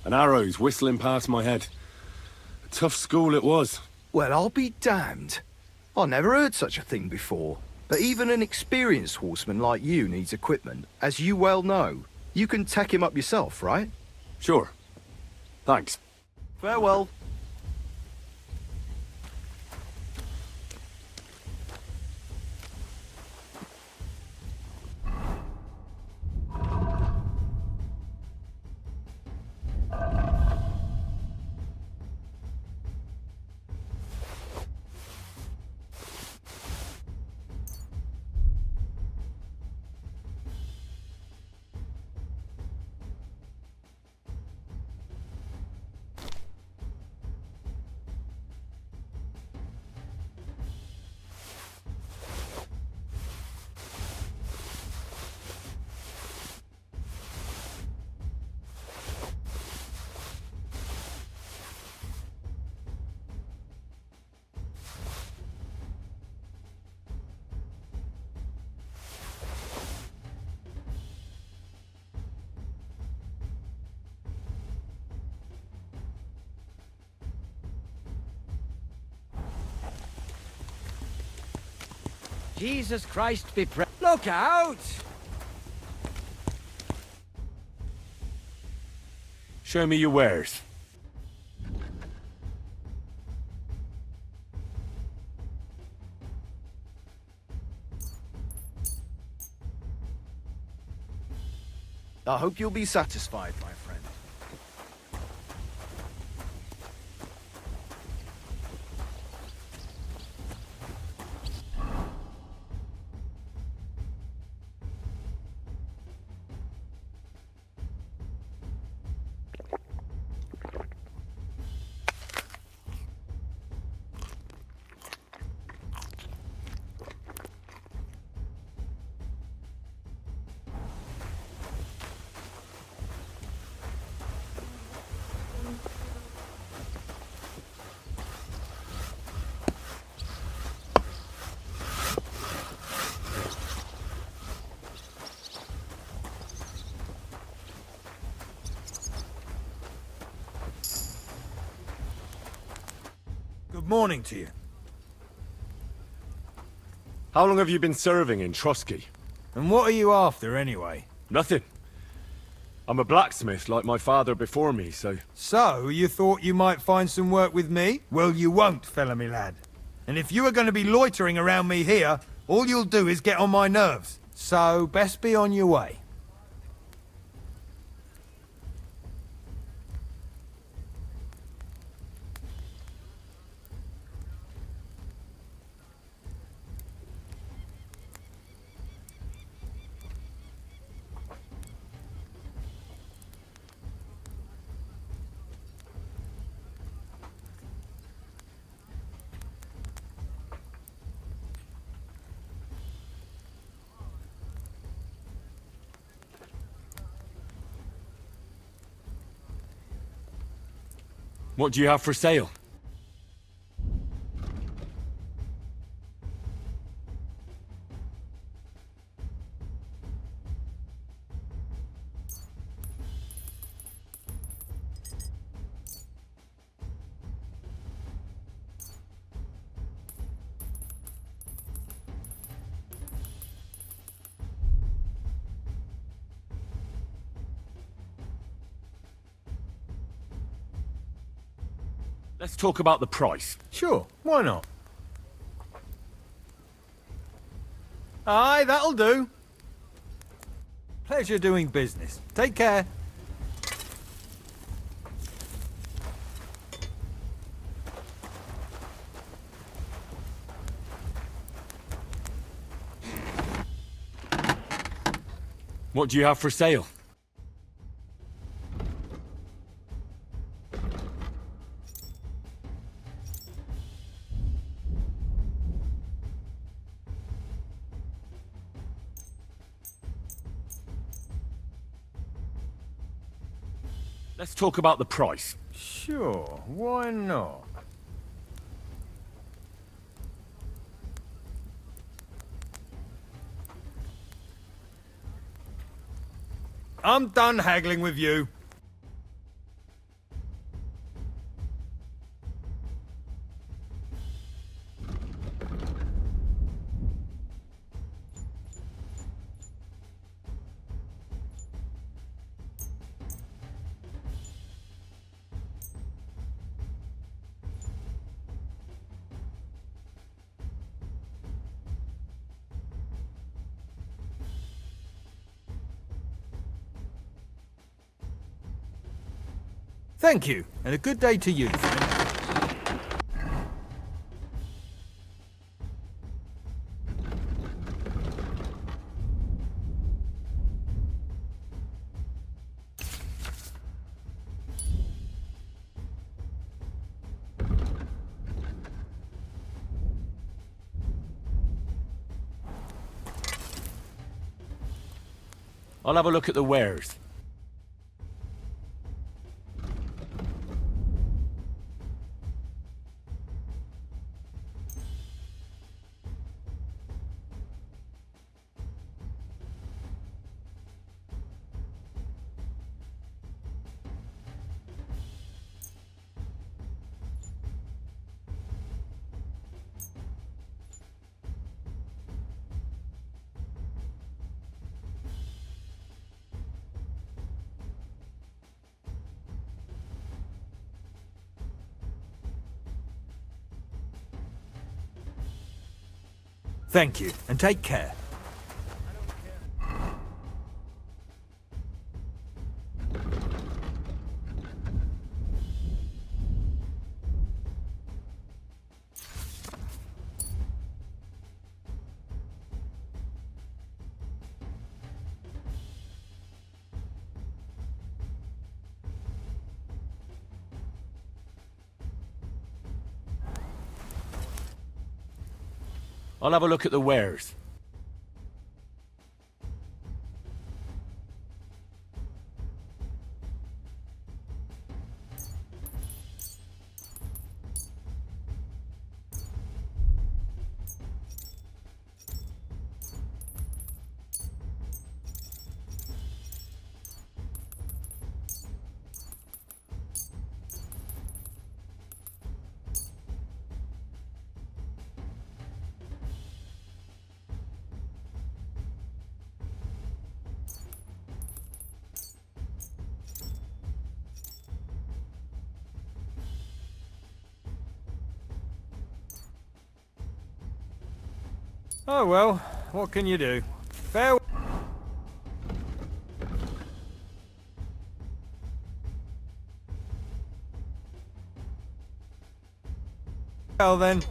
and arrows whistling past my head. A tough school it was. Well, I'll be damned. I never heard such a thing before. But even an experienced horseman like you needs equipment, as you well know. You can tack him up yourself, right? Sure. Thanks. Farewell. Jesus Christ be praised. Look out! Show me your wares. I hope you'll be satisfied, my friend. Good morning to you. How long have you been serving in Trotsky? And what are you after, anyway? Nothing. I'm a blacksmith like my father before me, so... So, you thought you might find some work with me? Well, you won't, fella me lad. And if you are going to be loitering around me here, all you'll do is get on my nerves. So, best be on your way. What do you have for sale? Let's talk about the price. Sure, why not? Aye, that'll do. Pleasure doing business. Take care. What do you have for sale? Let's talk about the price. Sure, why not? I'm done haggling with you. Thank you, and a good day to you, friend. I'll have a look at the wares. Thank you, and take care. I'll have a look at the wares. Oh well, what can you do? Farewell. Well then.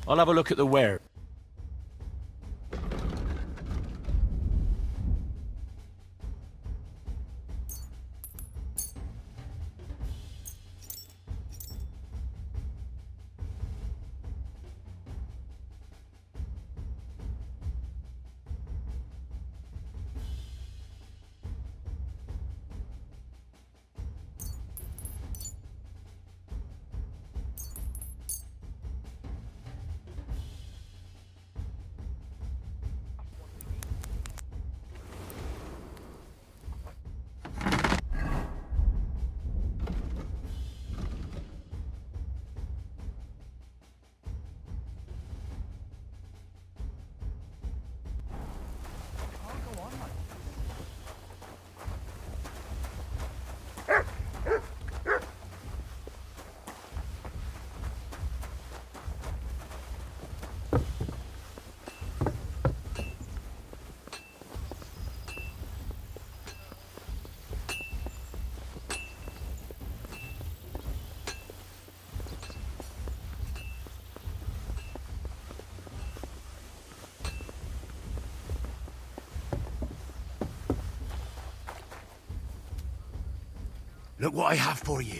I'll have a look at the wares. Look what I have for you.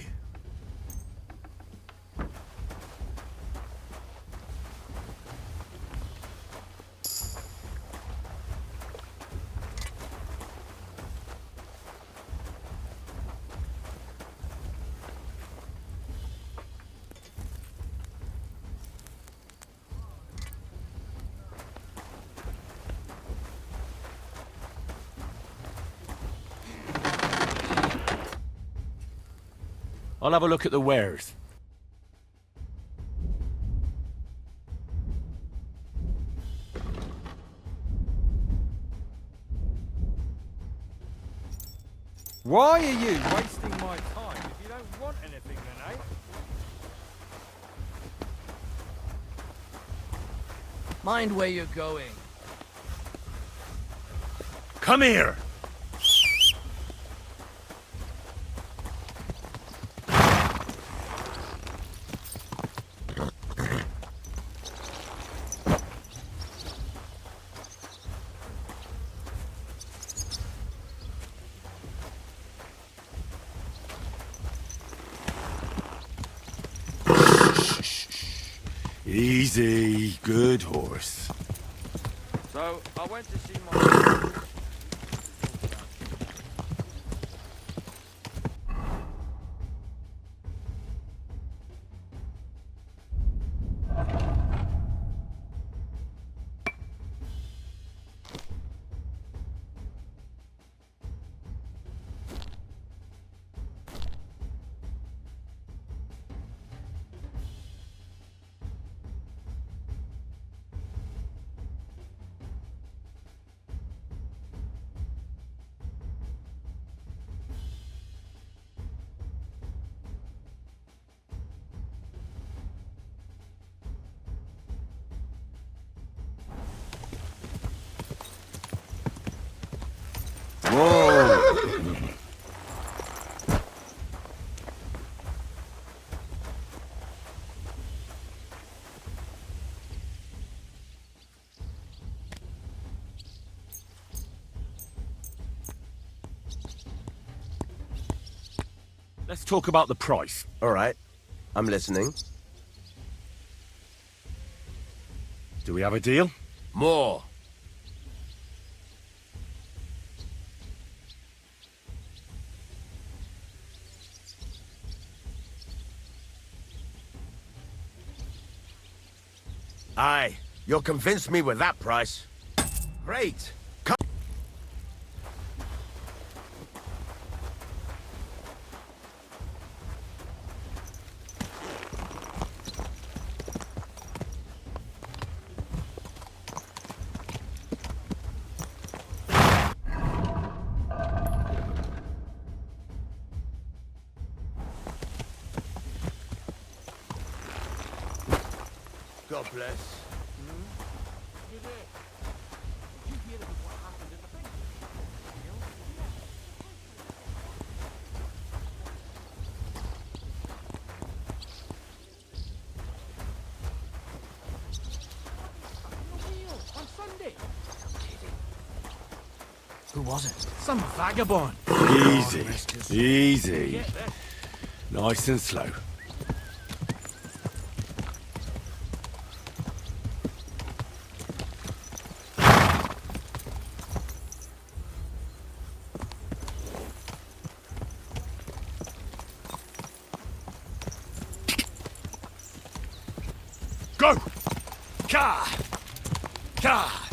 I'll have a look at the wares. Why are you wasting my time if you don't want anything then, eh? Mind where you're going. Come here! Easy, good horse. So, I went to see my... Let's talk about the price. All right. I'm listening. Do we have a deal? More. Aye, you'll convince me with that price. Great. Come. God bless. On Sunday. Who was it? Some vagabond. Easy. Easy. Nice and slow. Go! Ka! Ka!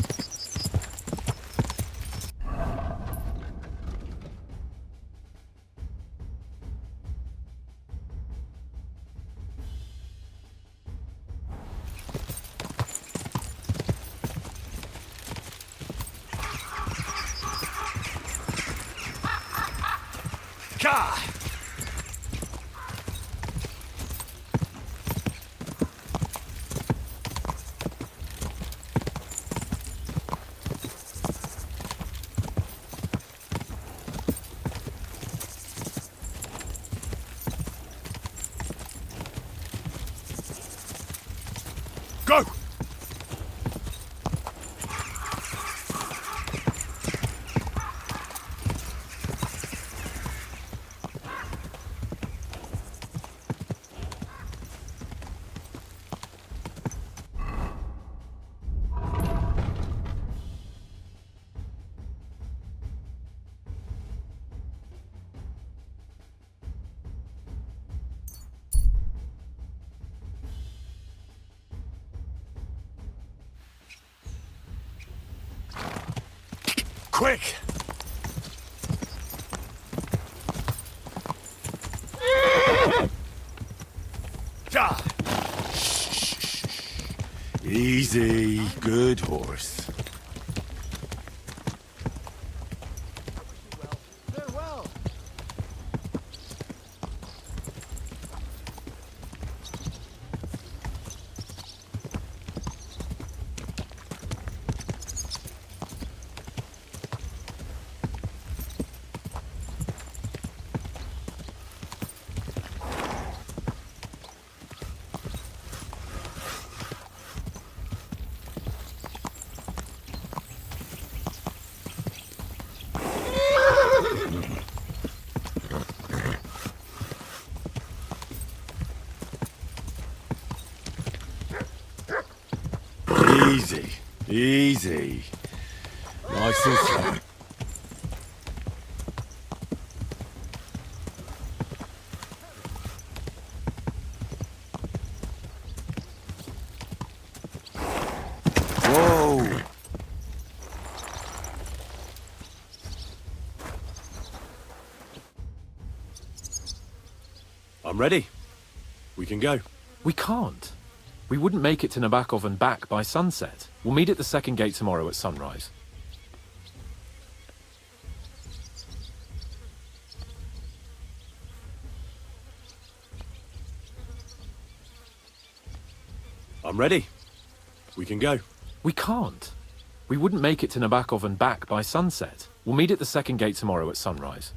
Ka! Go! Quick! Ja! Easy. Good horse. Farewell! Easy. Easy. Nice and slow. Whoa. I'm ready. We can go. We can't. We wouldn't make it to Nabokov and back by sunset. We'll meet at the second gate tomorrow at sunrise. I'm ready. We can go. We can't. We wouldn't make it to Nabokov and back by sunset. We'll meet at the second gate tomorrow at sunrise.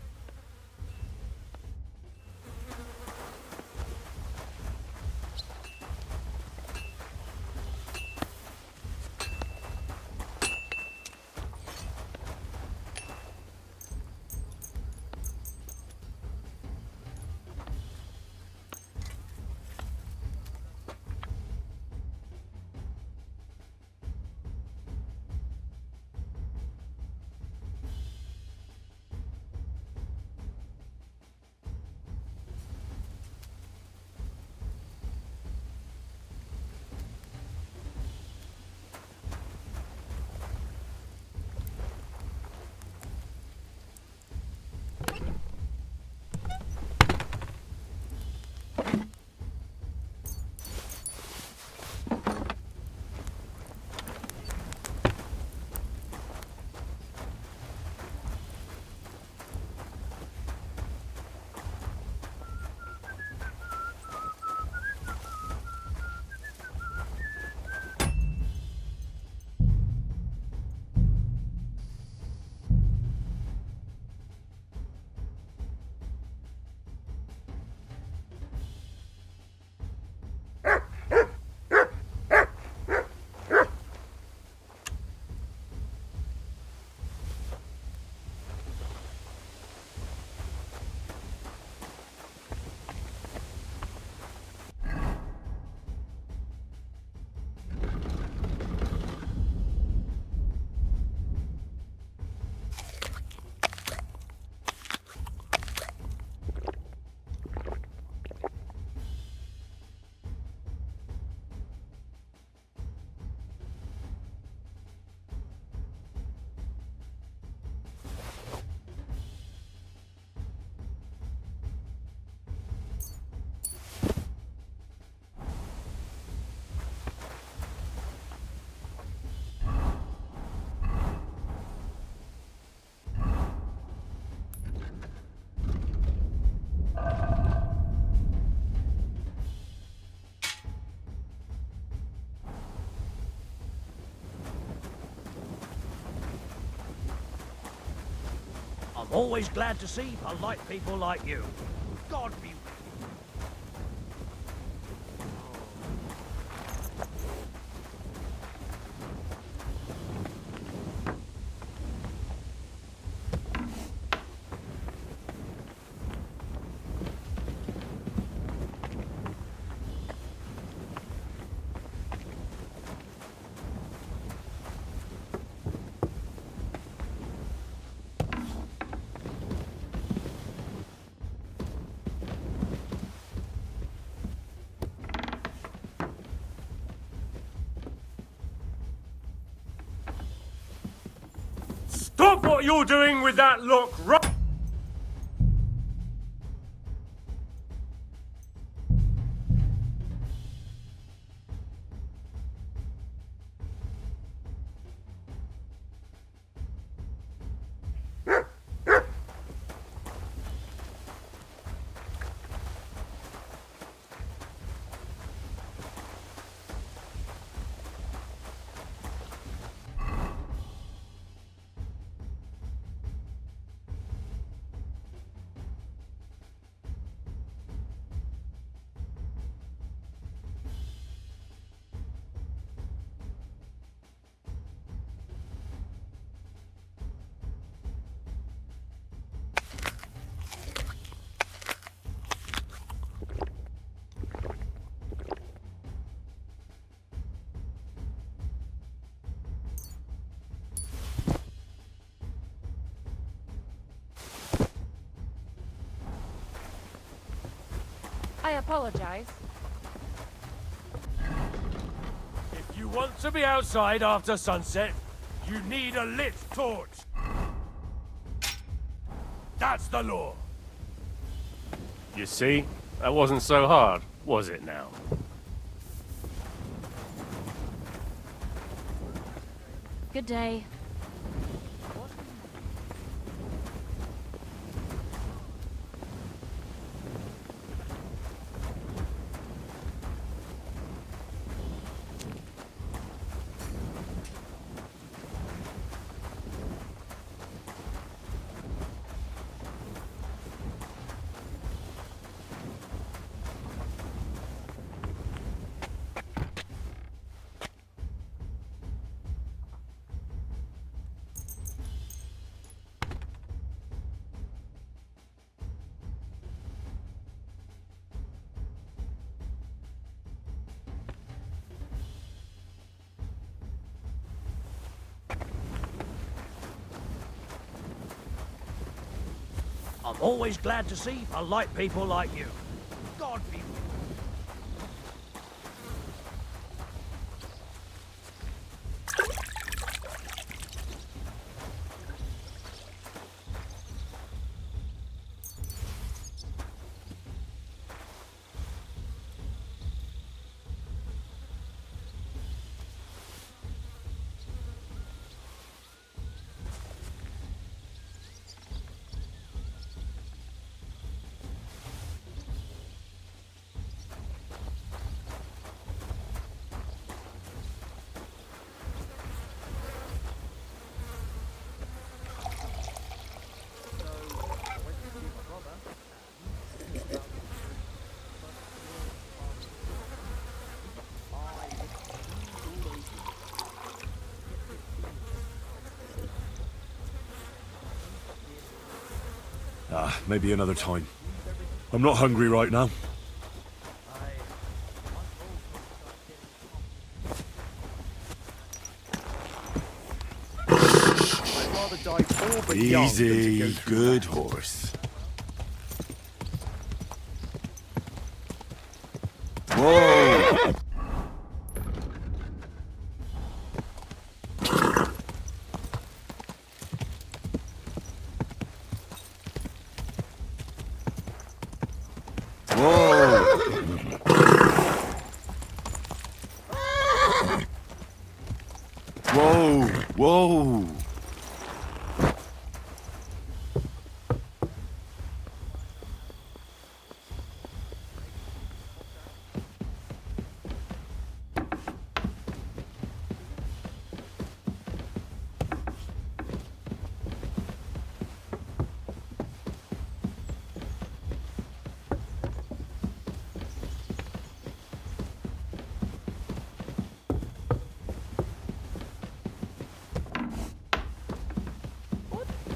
I'm always glad to see polite people like you. God be with you. Stop what you're doing with that look right. I apologize. If you want to be outside after sunset, you need a lit torch. That's the law. You see? That wasn't so hard, was it now? Good day. I'm always glad to see polite people like you. God be with you. Maybe another time. I'm not hungry right now. I'd rather die poor but young than to go Easy, through good that. horse. Whoa! Whoa! Whoa!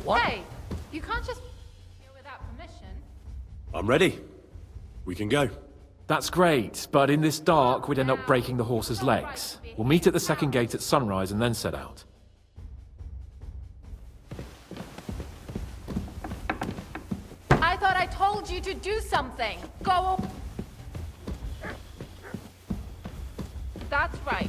What? Hey, you can't just here without permission. I'm ready. We can go. That's great, but in this dark, we'd end up breaking the horse's legs. We'll meet at the second gate at sunrise and then set out. I thought I told you to do something. Go. That's right.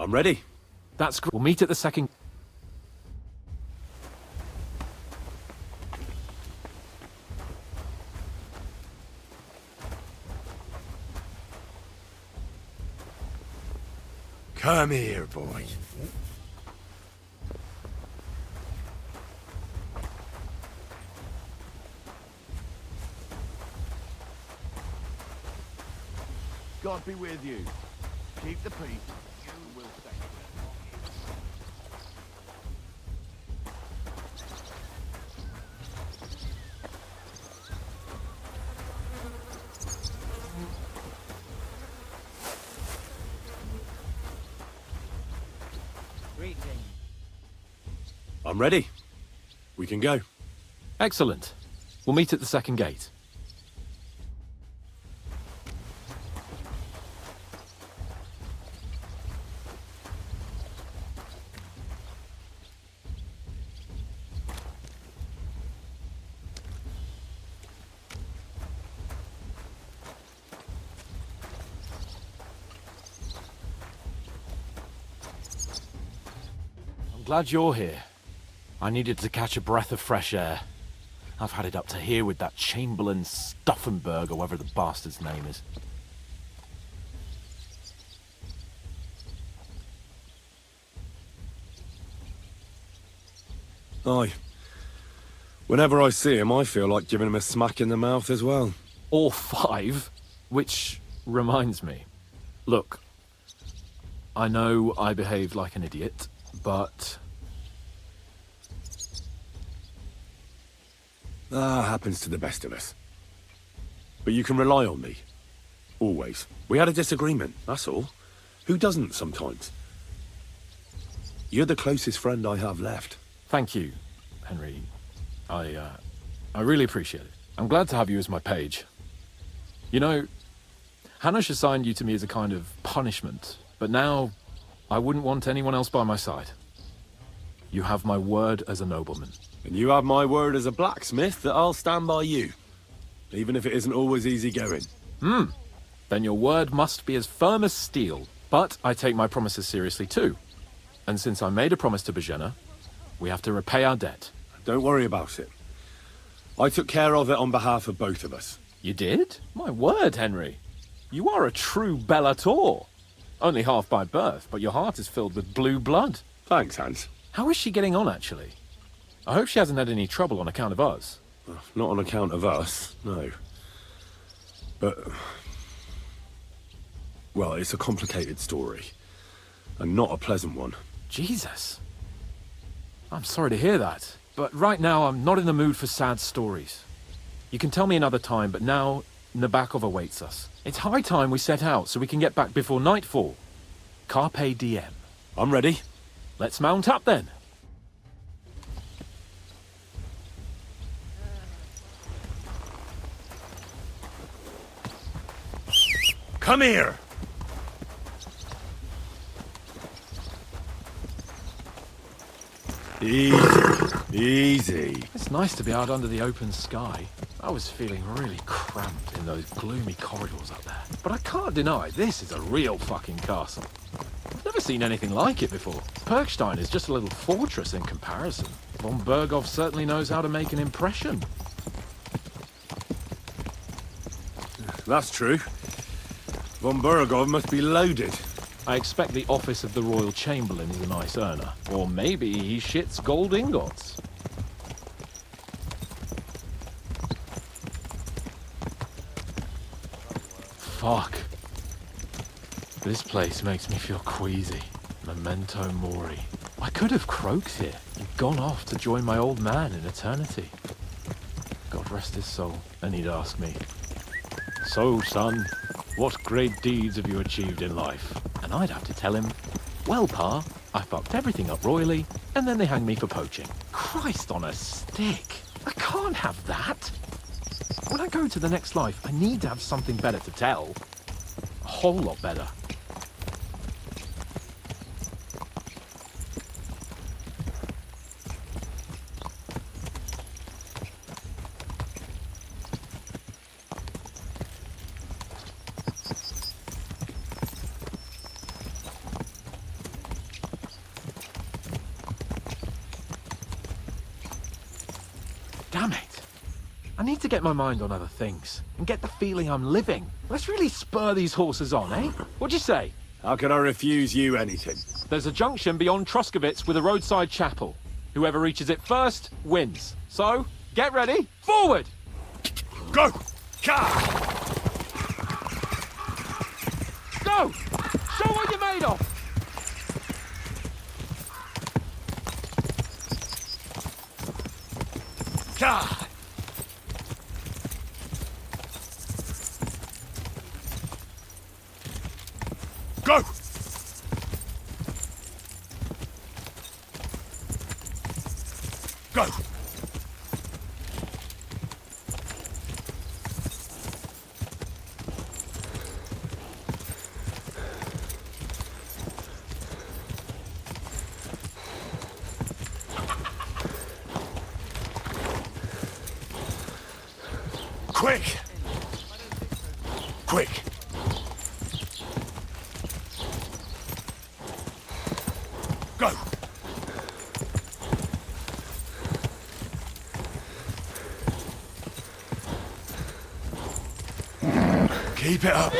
I'm ready. That's great. We'll meet at the second... Come here, boy. God be with you. Keep the peace. You will stay. I'm ready. We can go. Excellent. We'll meet at the second gate. I'm glad you're here. I needed to catch a breath of fresh air. I've had it up to here with that Chamberlain Stuffenberg, or whatever the bastard's name is. Aye. Whenever I see him, I feel like giving him a smack in the mouth as well. Or 5, which reminds me. Look, I know I behaved like an idiot, but... happens to the best of us. But you can rely on me. Always. We had a disagreement, that's all. Who doesn't sometimes? You're the closest friend I have left. Thank you, Henry. I really appreciate it. I'm glad to have you as my page. You know, Hanush assigned you to me as a kind of punishment, but now I wouldn't want anyone else by my side. You have my word as a nobleman. And you have my word as a blacksmith that I'll stand by you. Even if it isn't always easy going. Then your word must be as firm as steel. But I take my promises seriously too. And since I made a promise to Bajena, we have to repay our debt. Don't worry about it. I took care of it on behalf of both of us. You did? My word, Henry. You are a true Bellator. Only half by birth, but your heart is filled with blue blood. Thanks, Hans. How is she getting on, actually? I hope she hasn't had any trouble on account of us. Not on account of us, no. But... well, it's a complicated story. And not a pleasant one. Jesus. I'm sorry to hear that. But right now, I'm not in the mood for sad stories. You can tell me another time, but now Nabokov awaits us. It's high time we set out so we can get back before nightfall. Carpe diem. I'm ready. Let's mount up then. Come here! Easy. It's nice to be out under the open sky. I was feeling really cramped in those gloomy corridors up there. But I can't deny, this is a real fucking castle. I've never seen anything like it before. Perkstein is just a little fortress in comparison. Von Berghoff certainly knows how to make an impression. That's true. Von Berghoff must be loaded. I expect the office of the Royal Chamberlain is a nice earner. Or maybe he shits gold ingots. Fuck. This place makes me feel queasy. Memento mori. I could have croaked here and gone off to join my old man in eternity. God rest his soul. And he'd ask me, "So, son, what great deeds have you achieved in life?" And I'd have to tell him, "Well, Pa, I fucked everything up royally, and then they hanged me for poaching." Christ on a stick. I can't have that. When I go to the next life, I need to have something better to tell. A whole lot better. Damn it. I need to get my mind on other things and get the feeling I'm living. Let's really spur these horses on, eh? What'd you say? How can I refuse you anything? There's a junction beyond Troskovitz with a roadside chapel. Whoever reaches it first wins. So, get ready. Forward! Go! Go! Show what you're made of! Go! Go! Quick! Quick! Go! Keep it up!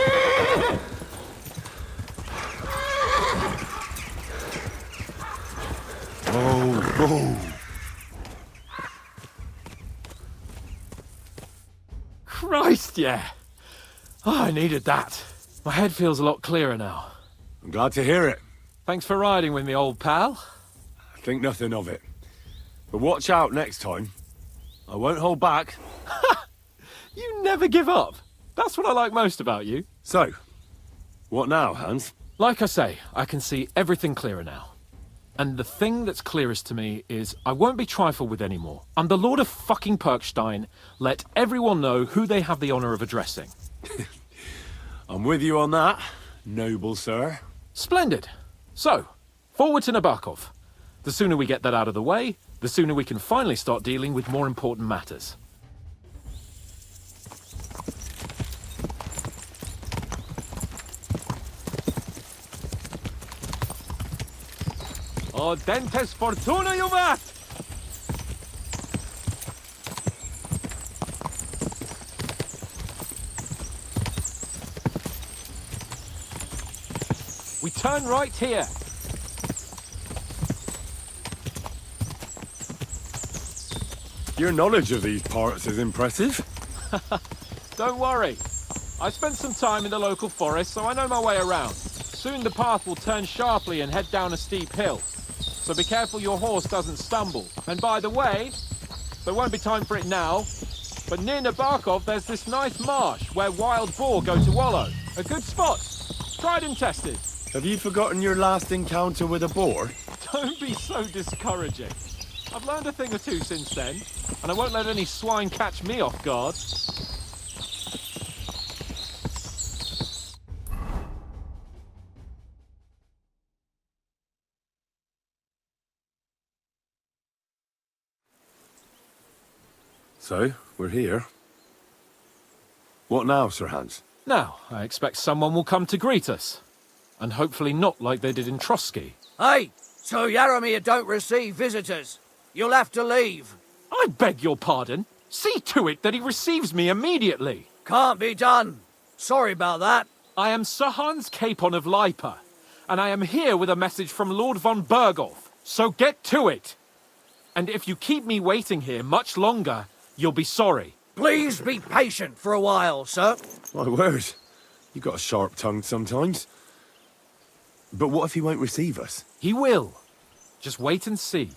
Oh. Christ, yeah. Oh, I needed that. My head feels a lot clearer now. I'm glad to hear it. Thanks for riding with me, old pal. Think nothing of it. But watch out next time. I won't hold back. You never give up. That's what I like most about you. So, what now, Hans? Like I say, I can see everything clearer now. And the thing that's clearest to me is I won't be trifled with anymore. I'm the Lord of fucking Perkstein. Let everyone know who they have the honor of addressing. I'm with you on that, noble sir. Splendid. So, forward to Nabokov. The sooner we get that out of the way, the sooner we can finally start dealing with more important matters. O dentes fortuna juvat! We turn right here. Your knowledge of these parts is impressive. Don't worry. I spent some time in the local forest, so I know my way around. Soon the path will turn sharply and head down a steep hill. So be careful your horse doesn't stumble. And by the way, there won't be time for it now, but near Nabokov there's this nice marsh where wild boar go to wallow. A good spot. Tried and tested. Have you forgotten your last encounter with a boar? Don't be so discouraging. I've learned a thing or two since then, and I won't let any swine catch me off guard. So, we're here. What now, Sir Hans? Now, I expect someone will come to greet us. And hopefully not like they did in Trotsky. Hey, so Yaramir don't receive visitors. You'll have to leave. I beg your pardon. See to it that he receives me immediately. Can't be done. Sorry about that. I am Sir Hans Capon of Lipa, and I am here with a message from Lord von Berghoff. So get to it. And if you keep me waiting here much longer, you'll be sorry. Please be patient for a while, sir. My word. You got a sharp tongue sometimes. But what if he won't receive us? He will. Just wait and see.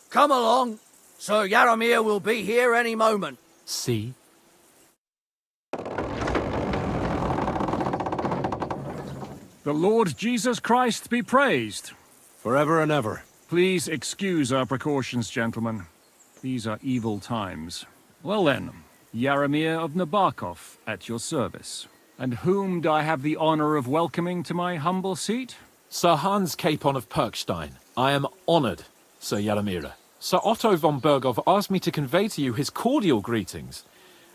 Come along. Sir Yaramir will be here any moment. See? The Lord Jesus Christ be praised. Forever and ever. Please excuse our precautions, gentlemen. These are evil times. Well then, Yaramir of Nabokov at your service. And whom do I have the honor of welcoming to my humble seat? Sir Hans Capon of Perkstein. I am honored, Sir Yaramir. Sir Otto von Berghoff asked me to convey to you his cordial greetings,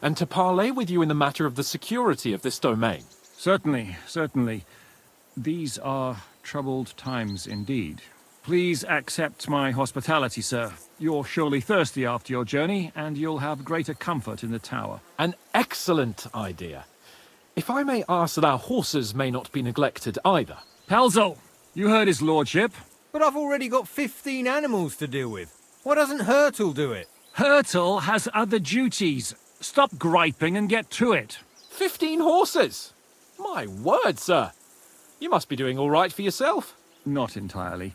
and to parley with you in the matter of the security of this domain. Certainly, certainly. These are troubled times indeed. Please accept my hospitality, sir. You're surely thirsty after your journey, and you'll have greater comfort in the tower. An excellent idea. If I may ask that our horses may not be neglected either. Pelzel, you heard his lordship. But I've already got 15 animals to deal with. Why doesn't Hurtle do it? Hurtle has other duties. Stop griping and get to it. 15 horses? My word, sir. You must be doing all right for yourself. Not entirely.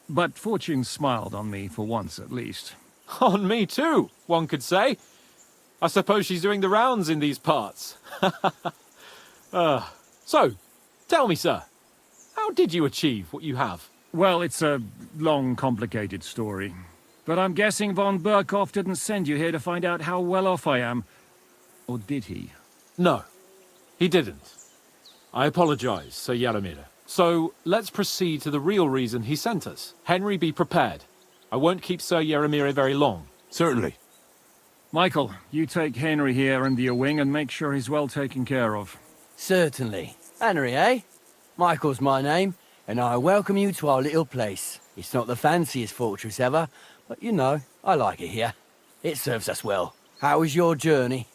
But fortune smiled on me for once at least. On me too, one could say. I suppose she's doing the rounds in these parts. So, tell me, sir, how did you achieve what you have? Well, it's a long, complicated story. But I'm guessing von Berghoff didn't send you here to find out how well off I am. Or did he? No, he didn't. I apologize, Sir Yaramir. So, let's proceed to the real reason he sent us. Henry, be prepared. I won't keep Sir Yaramir very long. Certainly. Michael, you take Henry here under your wing and make sure he's well taken care of. Certainly. Henry, eh? Michael's my name, and I welcome you to our little place. It's not the fanciest fortress ever, but you know, I like it here. It serves us well. How was your journey?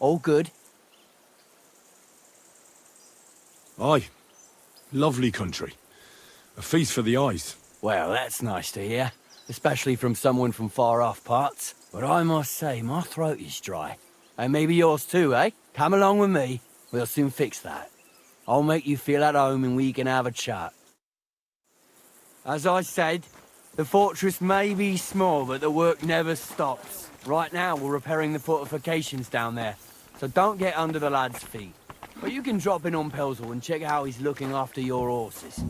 All good? Aye. Lovely country. A feast for the eyes. Well, that's nice to hear, especially from someone from far-off parts. But I must say, my throat is dry. And maybe yours too, eh? Come along with me. We'll soon fix that. I'll make you feel at home and we can have a chat. As I said, the fortress may be small, but the work never stops. Right now, we're repairing the fortifications down there, so don't get under the lad's feet. But you can drop in on Pelzel and check how he's looking after your horses.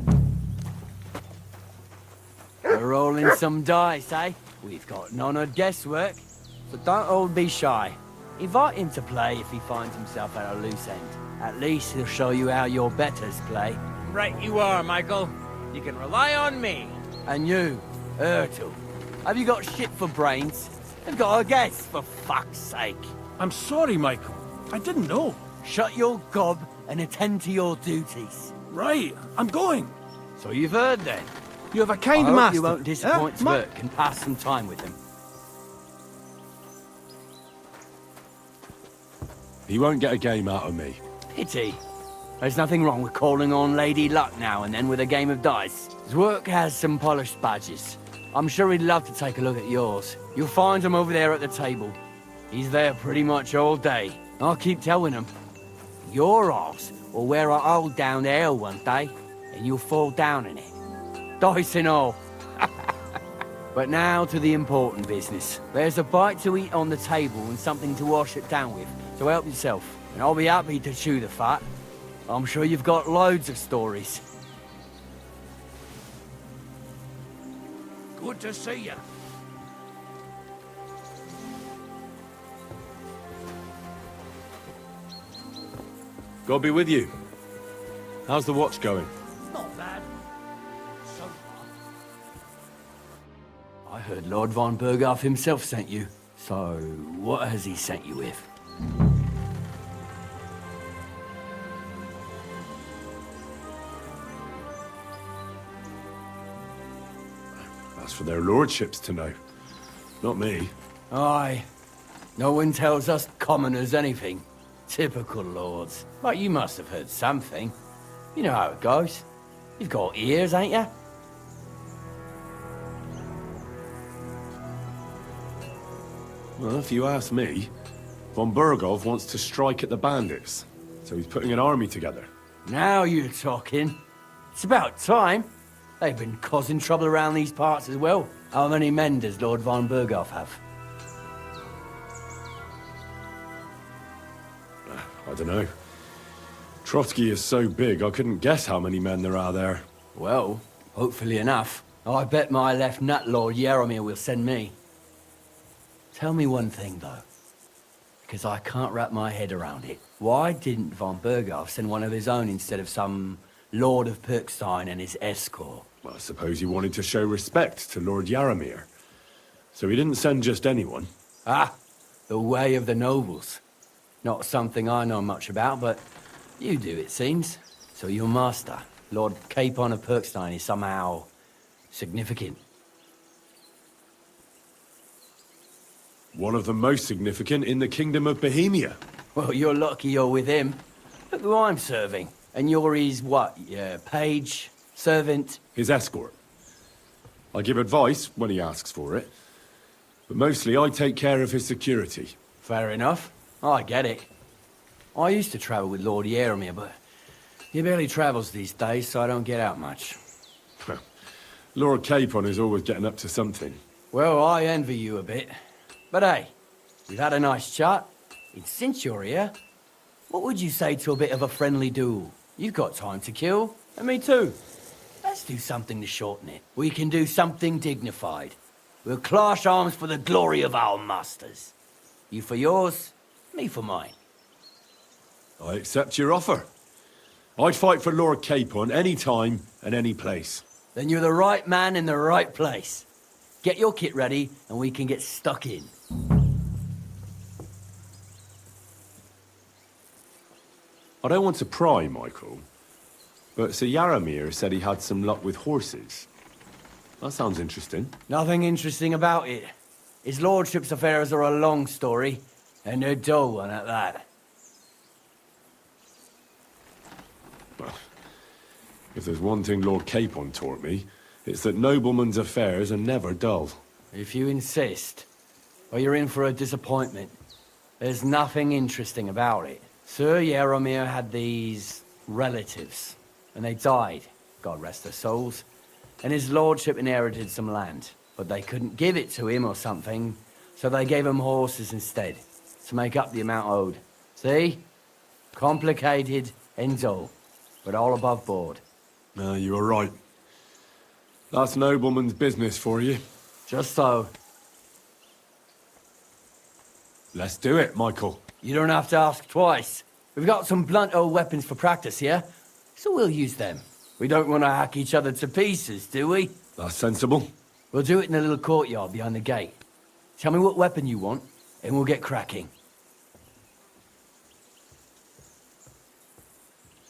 We're rolling some dice, eh? We've got none of guesswork, so don't all be shy. Invite him to play if he finds himself at a loose end. At least he'll show you how your betters play. Right you are, Michael. You can rely on me. And you, Ertl, have you got shit for brains? I've got a guess, for fuck's sake. I'm sorry, Michael. I didn't know. Shut your gob and attend to your duties. Right, I'm going. So you've heard then. You have a kind I hope master. you won't disappoint Svert and pass some time with him. He won't get a game out of me. Pity. There's nothing wrong with calling on Lady Luck now and then with a game of dice. Zwerk has some polished badges. I'm sure he'd love to take a look at yours. You'll find him over there at the table. He's there pretty much all day. I'll keep telling him. Your arse will wear a hole down there one day, and you'll fall down in it. Dice and all. But now to the important business. There's a bite to eat on the table and something to wash it down with, so help yourself. And I'll be happy to chew the fat. I'm sure you've got loads of stories. Good to see you. God be with you. How's the watch going? Not bad. So far. said Lord von Berghoff himself sent you. So, what has he sent you with? That's for their lordships to know. Not me. Aye. No one tells us commoners anything. Typical lords. But you must have heard something. You know how it goes. You've got ears, ain't you? Well, if you ask me, von Berghoff wants to strike at the bandits. So he's putting an army together. Now you're talking. It's about time. They've been causing trouble around these parts as well. How many men does Lord von Berghoff have? I don't know. Trotsky is so big, I couldn't guess how many men there are there. Well, hopefully enough. I bet my left nut Lord Yaromir will send me. Tell me one thing, though. Because I can't wrap my head around it. Why didn't von Berghoff send one of his own instead of some Lord of Pirkstein and his escort? Well, I suppose he wanted to show respect to Lord Yaromir. So he didn't send just anyone. Ah, the way of the nobles. Not something I know much about, but you do, it seems. So your master, Lord Capon of Pirkstein, is somehow significant. One of the most significant in the Kingdom of Bohemia. Well, you're lucky you're with him. Look who I'm serving. And you're his, what, page, servant? His escort. I give advice when he asks for it. But mostly I take care of his security. Fair enough. I get it. I used to travel with Lord Yaromir, but he barely travels these days, so I don't get out much. Lord Capon is always getting up to something. Well, I envy you a bit. But hey, we've had a nice chat. And since you're here, what would you say to a bit of a friendly duel? You've got time to kill, and me too. Let's do something to shorten it. We can do something dignified. We'll clash arms for the glory of our masters. You for yours, me for mine. I accept your offer. I'd fight for Lord Capon any time and any place. Then you're the right man in the right place. Get your kit ready, and we can get stuck in. I don't want to pry, Michael, but Sir Yaromir said he had some luck with horses. That sounds interesting. Nothing interesting about it. His lordship's affairs are a long story, and a dull one at that. Well, if there's one thing Lord Capon taught me, it's that noblemen's affairs are never dull. If you insist, or you're in for a disappointment. There's nothing interesting about it. Sir Yaromir had these relatives, and they died, God rest their souls, and his lordship inherited some land, but they couldn't give it to him or something, so they gave him horses instead, to make up the amount owed. See? Complicated and dull, but all above board. No, you were right. That's nobleman's business for you. Just so. Let's do it, Michael. You don't have to ask twice. We've got some blunt old weapons for practice here, so we'll use them. We don't want to hack each other to pieces, do we? That's sensible. We'll do it in a little courtyard behind the gate. Tell me what weapon you want, and we'll get cracking.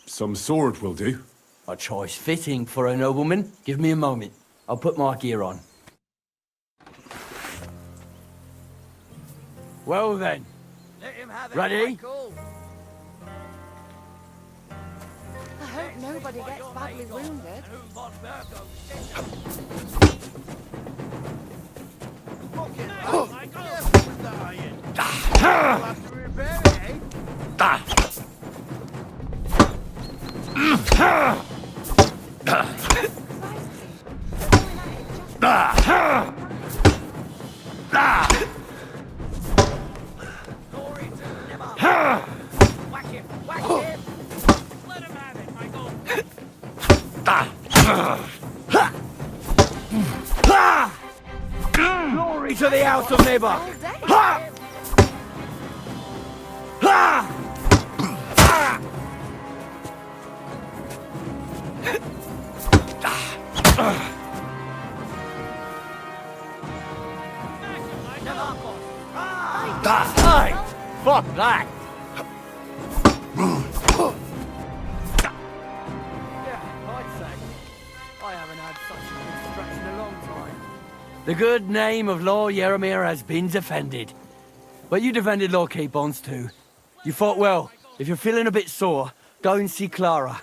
Some sword will do. A choice fitting for a nobleman. Give me a moment. I'll put my gear on. Well then. Let him have it, Ready? Michael. I hope nobody gets badly wounded. Glory to the House of Nibber! Ha! Ha! Hey! Fuck that! Yeah, I'd say. I haven't had such a distraction in a long time. The good name of Lord Yaramir has been defended. But you defended Lord Keybonds too. You fought well. If you're feeling a bit sore, go and see Clara.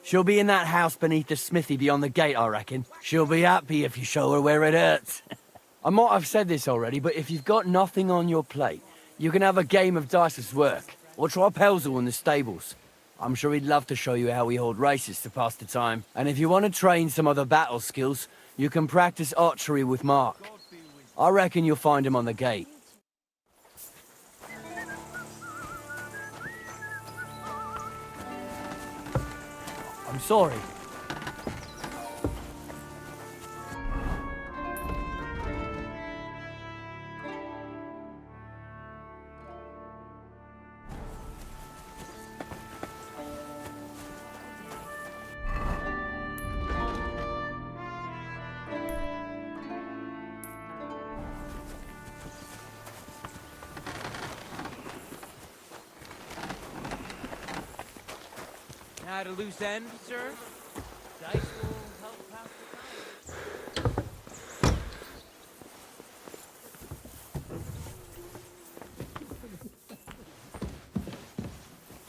She'll be in that house beneath the smithy beyond the gate, I reckon. She'll be happy if you show her where it hurts. I might have said this already, but if you've got nothing on your plate, you can have a game of dice's work, or try Pelzel in the stables. I'm sure he'd love to show you how we hold races to pass the time. And if you want to train some other battle skills, you can practice archery with Mark. I reckon you'll find him on the gate. I'm sorry. At a loose end, sir? Dice will help pass the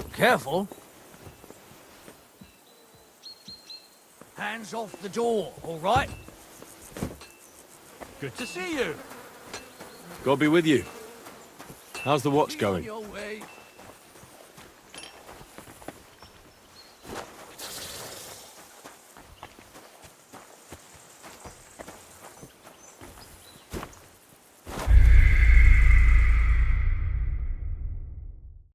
time. Careful. Hands off the door, all right? Good to see you. God be with you. How's the watch going? Your way.